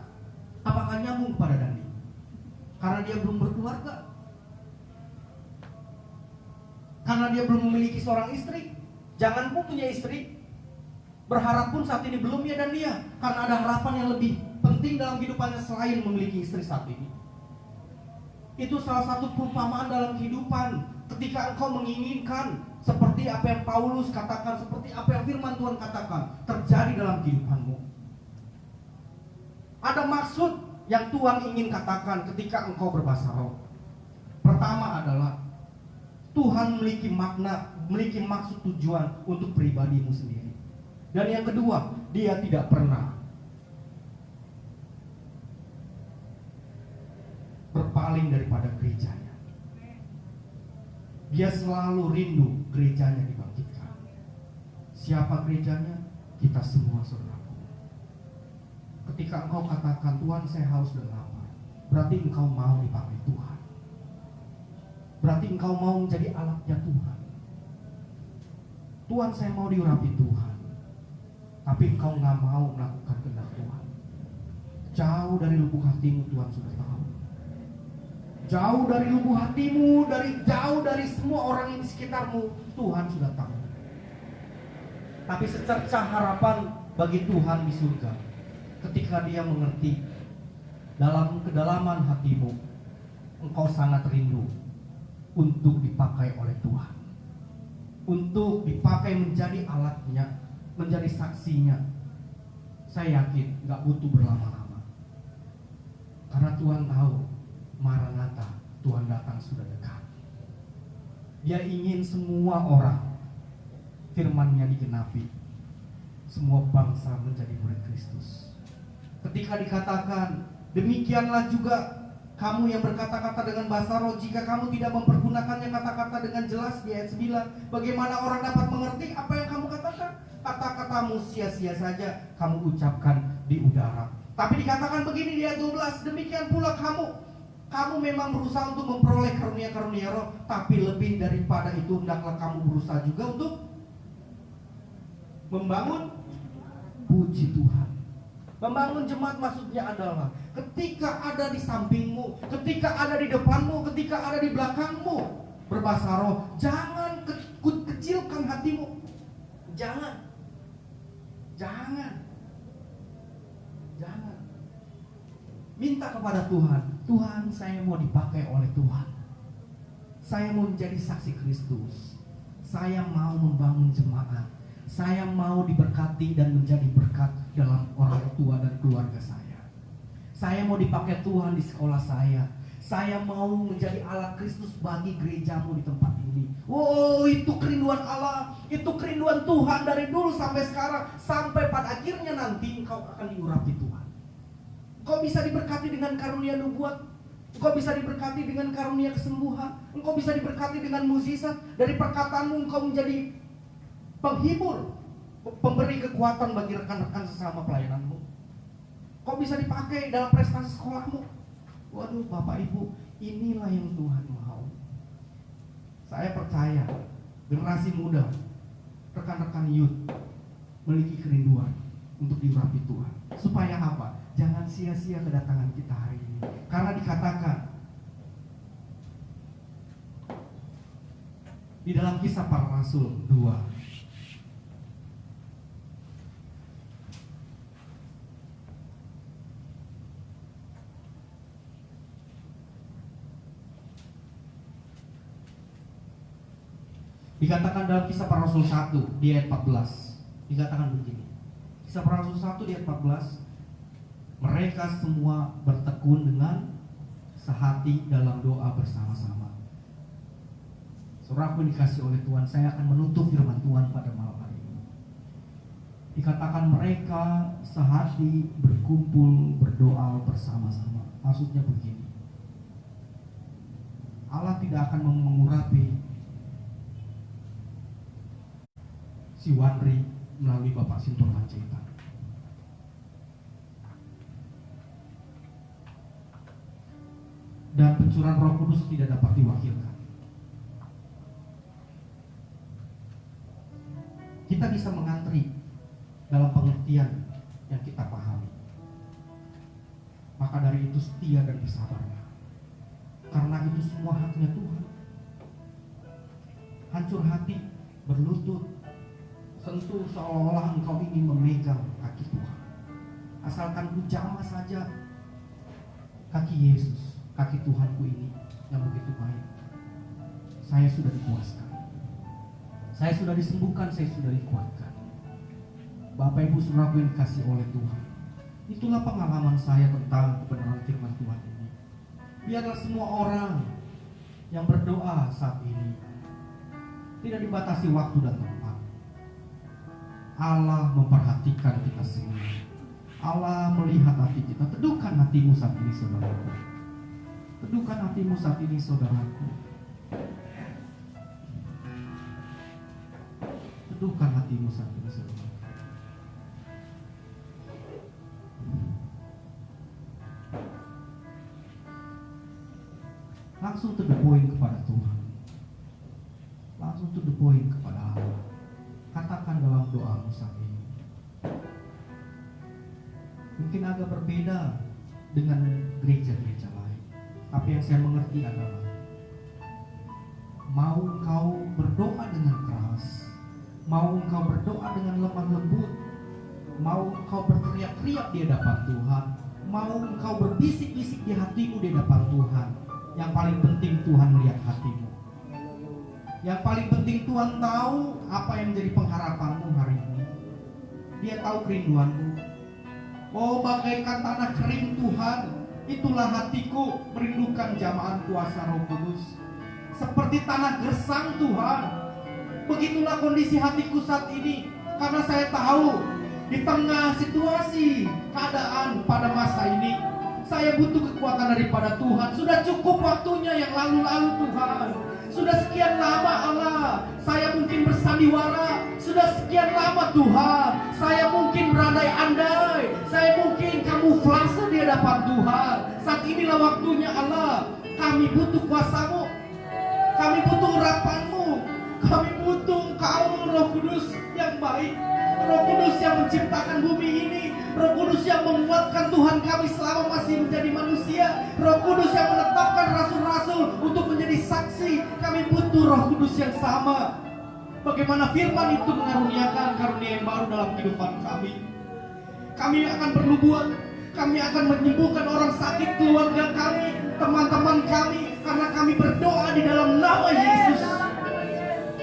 apakah nyambung kepada Dandi? Karena dia belum berkeluarga, karena dia belum memiliki seorang istri. Jangan pun punya istri, berharap pun saat ini belum ya dan dia, karena ada harapan yang lebih penting dalam kehidupannya selain memiliki istri saat ini. Itu salah satu perumpamaan dalam kehidupan. Ketika engkau menginginkan seperti apa yang Paulus katakan, seperti apa yang firman Tuhan katakan terjadi dalam kehidupanmu, ada maksud yang Tuhan ingin katakan ketika engkau berbahasa roh. Pertama adalah Tuhan memiliki makna, memiliki maksud tujuan untuk pribadimu sendiri. Dan yang kedua, dia tidak pernah berpaling daripada gerejanya. Dia selalu rindu gerejanya dibangkitkan. Siapa gerejanya? Kita semua, saudaraku. Ketika engkau katakan, Tuhan saya haus dan lapar, berarti engkau mau dipakai Tuhan. Berarti engkau mau menjadi alatnya Tuhan. Tuhan saya mau diurapi Tuhan, tapi engkau gak mau melakukan kehendak Tuhan. Jauh dari lubuk hatimu Tuhan sudah tahu. Jauh dari lubuk hatimu, jauh dari semua orang yang di sekitarmu, Tuhan sudah tahu. Tapi secercah harapan bagi Tuhan di surga ketika dia mengerti dalam kedalaman hatimu engkau sangat rindu untuk dipakai oleh Tuhan, untuk dipakai menjadi alatnya, menjadi saksinya. Saya yakin gak butuh berlama-lama, karena Tuhan tahu Maranatha, Tuhan datang sudah dekat. Dia ingin semua orang firman-Nya digenapi, semua bangsa menjadi murid Kristus. Ketika dikatakan, demikianlah juga kamu yang berkata-kata dengan bahasa roh, jika kamu tidak mempergunakannya kata-kata dengan jelas, di ayat 9, bagaimana orang dapat mengerti apa yang kamu katakan? Kata-katamu sia-sia saja kamu ucapkan di udara. Tapi dikatakan begini di ayat 12, demikian pula kamu memang berusaha untuk memperoleh karunia-karunia roh, tapi lebih daripada itu hendaklah kamu berusaha juga untuk membangun puji Tuhan. Membangun jemaat maksudnya adalah ketika ada di sampingmu, ketika ada di depanmu, ketika ada di belakangmu berbahasa roh, jangan kecilkan hatimu. Jangan. Minta kepada Tuhan, Tuhan saya mau dipakai oleh Tuhan. Saya mau menjadi saksi Kristus. Saya mau membangun jemaat. Saya mau diberkati dan menjadi berkat dalam orang tua dan keluarga saya. Saya mau dipakai Tuhan di sekolah saya. Saya mau menjadi alat Kristus bagi gerejamu di tempat ini. Oh, itu kerinduan Allah, itu kerinduan Tuhan dari dulu sampai sekarang, sampai pada akhirnya nanti engkau akan diurapi Tuhan. Engkau bisa diberkati dengan karunia nubuat, engkau bisa diberkati dengan karunia kesembuhan, engkau bisa diberkati dengan mukjizat. Dari perkataanmu engkau menjadi penghibur, pemberi kekuatan bagi rekan-rekan sesama pelayananmu. Kau bisa dipakai dalam prestasi sekolahmu. Waduh, Bapak Ibu, inilah yang Tuhan mau. Saya percaya generasi muda, rekan-rekan youth memiliki kerinduan untuk diurapi Tuhan. Supaya apa? Jangan sia-sia kedatangan kita hari ini. Karena dikatakan di dalam Kisah Para Rasul 2, Dikatakan dalam Kisah Para Rasul 1 di ayat 14, dikatakan begini. Kisah Para Rasul 1 di ayat 14, mereka semua bertekun dengan sehati dalam doa bersama-sama. Saudaraku dikasih oleh Tuhan, saya akan menutup firman Tuhan pada malam hari ini. Dikatakan mereka sehati berkumpul berdoa bersama-sama. Maksudnya begini, Allah tidak akan mengurapi si Wandri melalui Bapak Sintor Panjaitan. Dan pencurahan Roh Kudus tidak dapat diwakilkan. Kita bisa mengantri dalam pengertian yang kita pahami. Maka dari itu setia dan bersabarlah, karena itu semua haknya Tuhan. Hancur hati, berlutut, sentuh seolah-olah engkau ingin memegang kaki Tuhan. Asalkan ku jamah saja kaki Yesus, kaki Tuhanku ini yang begitu baik. Saya sudah dipuaskan, saya sudah disembuhkan, saya sudah dikuatkan. Bapak Ibu saudaraku yang dikasih oleh Tuhan, itulah pengalaman saya tentang kebenaran firman Tuhan ini. Biarlah semua orang yang berdoa saat ini tidak dibatasi waktu dan tempat. Allah memperhatikan kita semua. Allah melihat hati kita. Teduhkan hatimu saat ini, saudaraku. Teduhkan hatimu saat ini, saudaraku. Teduhkan hatimu saat ini, saudaraku. Langsung to the point kepada Tuhan. Langsung to the point kepada Allah. Katakan dalam doamu saat ini. Mungkin agak berbeda dengan gereja-gereja lain, tapi yang saya mengerti adalah mau engkau berdoa dengan keras, mau engkau berdoa dengan lemah lembut, mau engkau berteriak-teriak di hadapan Tuhan, mau engkau berbisik-bisik di hatimu di hadapan Tuhan, yang paling penting Tuhan melihat hatimu. Yang paling penting Tuhan tahu apa yang menjadi pengharapanmu hari ini. Dia tahu kerinduanmu. Oh, bagaikan tanah kering Tuhan, itulah hatiku merindukan jamahan kuasa Roh Kudus. Seperti tanah gersang Tuhan, begitulah kondisi hatiku saat ini. Karena saya tahu di tengah situasi keadaan pada masa ini, saya butuh kekuatan daripada Tuhan. Sudah cukup waktunya yang lalu-lalu Tuhan. Sudah sekian lama Allah, saya mungkin bersandiwara. Sudah sekian lama Tuhan, saya mungkin berandai-andai, saya mungkin kamuflase di hadapan Tuhan. Saat inilah waktunya Allah. Kami butuh kuasa-Mu, kami butuh urapan-Mu, kami butuh Engkau Roh Kudus yang baik, Roh Kudus yang menciptakan bumi ini, Roh Kudus yang menguatkan Tuhan kami selama masih menjadi manusia, Roh Kudus yang menetapkan rasul-rasul untuk menjadi saksi. Kami butuh Roh Kudus yang sama. Bagaimana firman itu mengaruniakan karunia yang baru dalam kehidupan kami. Kami akan bernubuat, kami akan menyembuhkan orang sakit, keluarga kami, teman-teman kami, karena kami berdoa di dalam nama Yesus.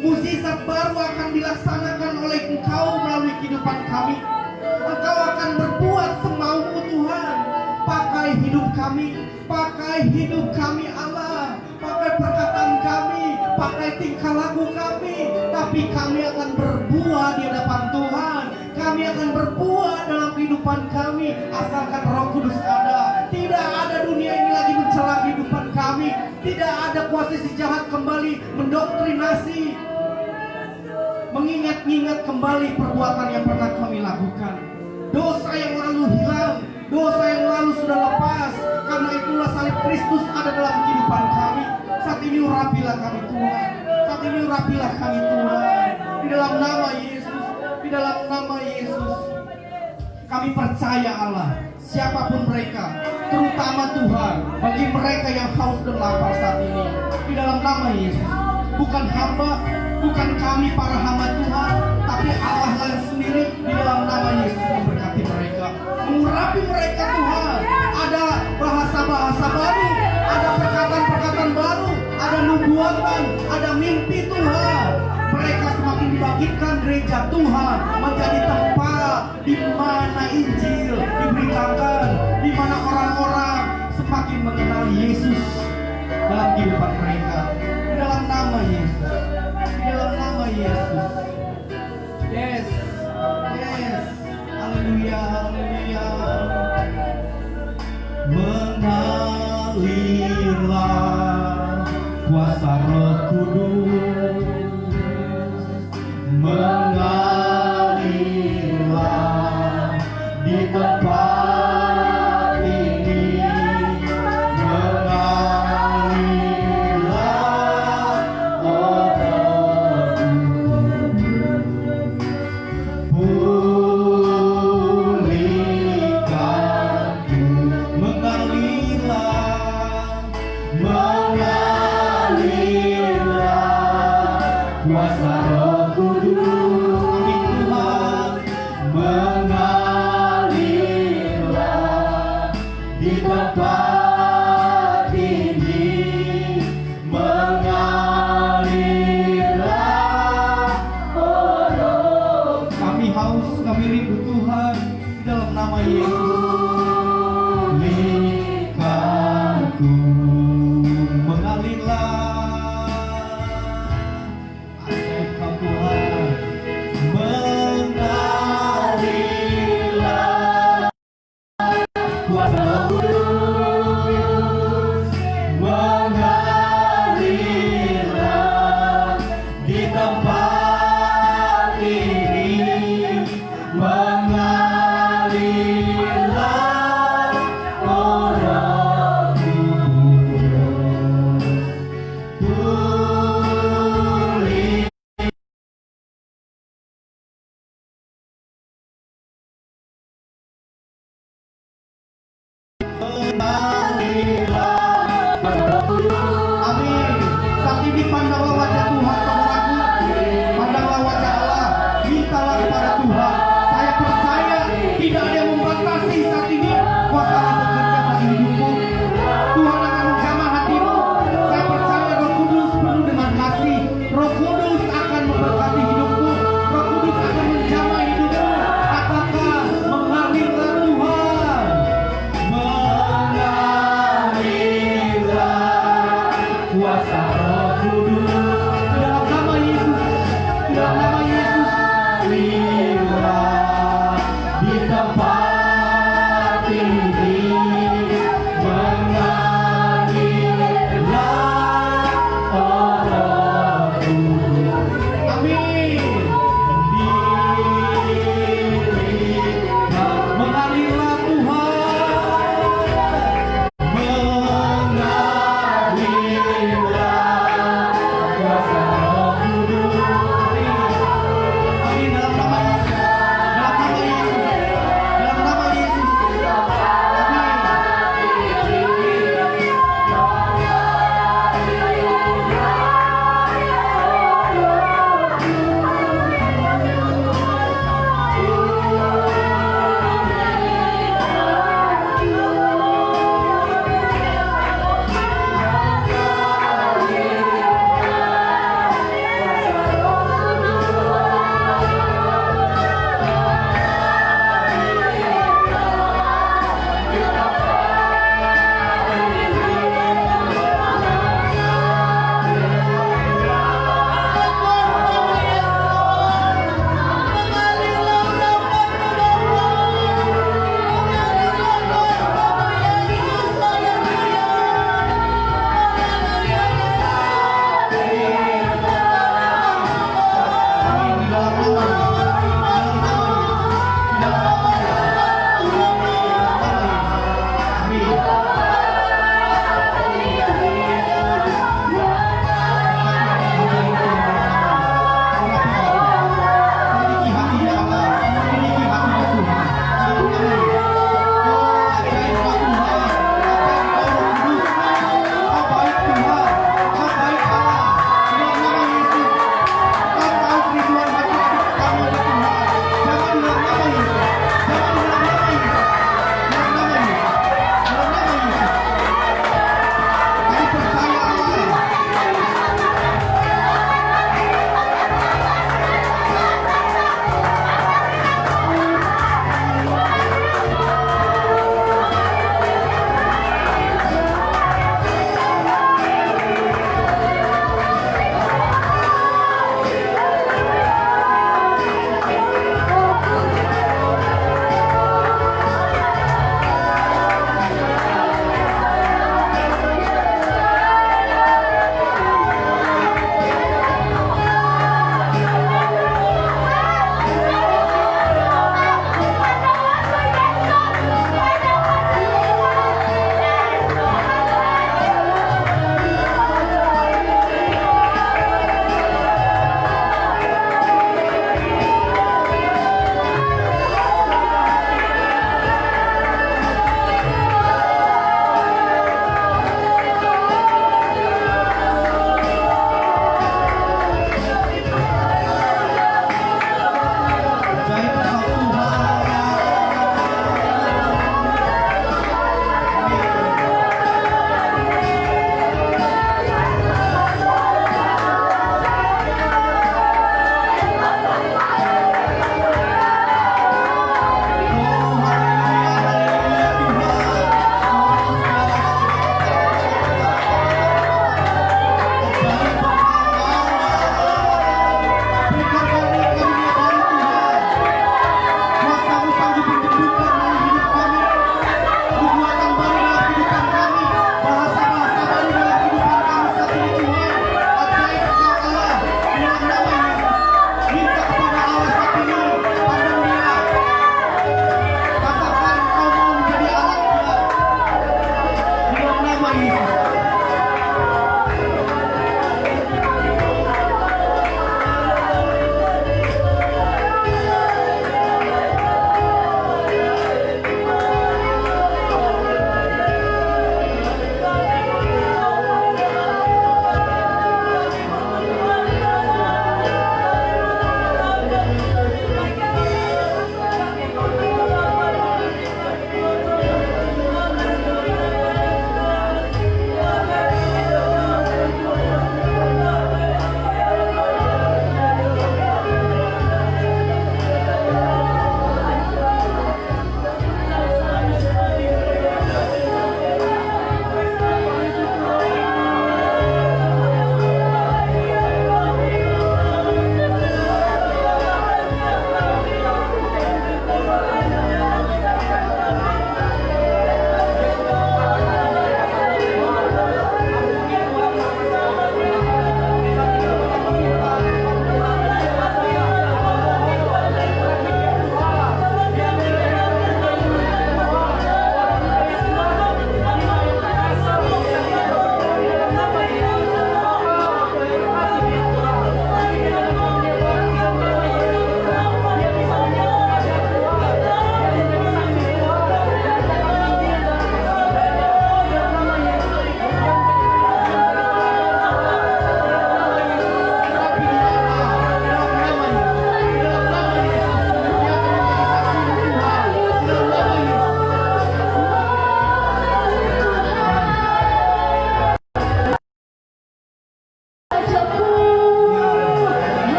Mukjizat baru akan dilaksanakan oleh Engkau melalui kehidupan kami. Engkau akan berbuat semau-Mu Tuhan. Pakai hidup kami Allah. Pakai perkataan kami, pakai tingkah laku kami. Tapi kami akan berbuah di hadapan Tuhan. Kami akan berbuah dalam kehidupan kami, asalkan Roh Kudus ada. Tidak ada dunia ini lagi mencela kehidupan kami. Tidak ada kuasa si jahat kembali mendoktrinasi, mengingat-ingat kembali perbuatan yang pernah kami lakukan. Dosa yang lalu hilang, dosa yang lalu sudah lepas. Karena itulah salib Kristus ada dalam kehidupan kami. Saat ini urapilah kami Tuhan. Saat ini urapilah kami Tuhan. Di dalam nama Yesus, di dalam nama Yesus. Kami percaya Allah, siapapun mereka, terutama Tuhan, bagi mereka yang haus dan lapar saat ini, di dalam nama Yesus. Bukan hamba, bukan kami para hamba Tuhan, tapi Allah yang sendiri di dalam nama Yesus memberkati mereka, mengurapi mereka Tuhan. Ada bahasa-bahasa baru, ada perkataan-perkataan baru, ada nubuatan, ada mimpi Tuhan. membagikan gereja Tuhan menjadi tempat di mana Injil diberitakan, di mana orang-orang semakin mengenal Yesus dalam kehidupan mereka. Di dalam nama Yesus, di dalam nama Yesus. Yes, yes, haleluya, haleluya. Mengalirlah kuasa Roh Kudus, mengalirlah di tempat ini, mengalirlah oh Roh Kudus, pulihkanku, mengalirlah kuasa Roh Kudus, amin Tuhan, mengalirlah di tempat ini, mengalirlah oh Roh. Kami haus, kami rindu Tuhan, di dalam nama Yesus.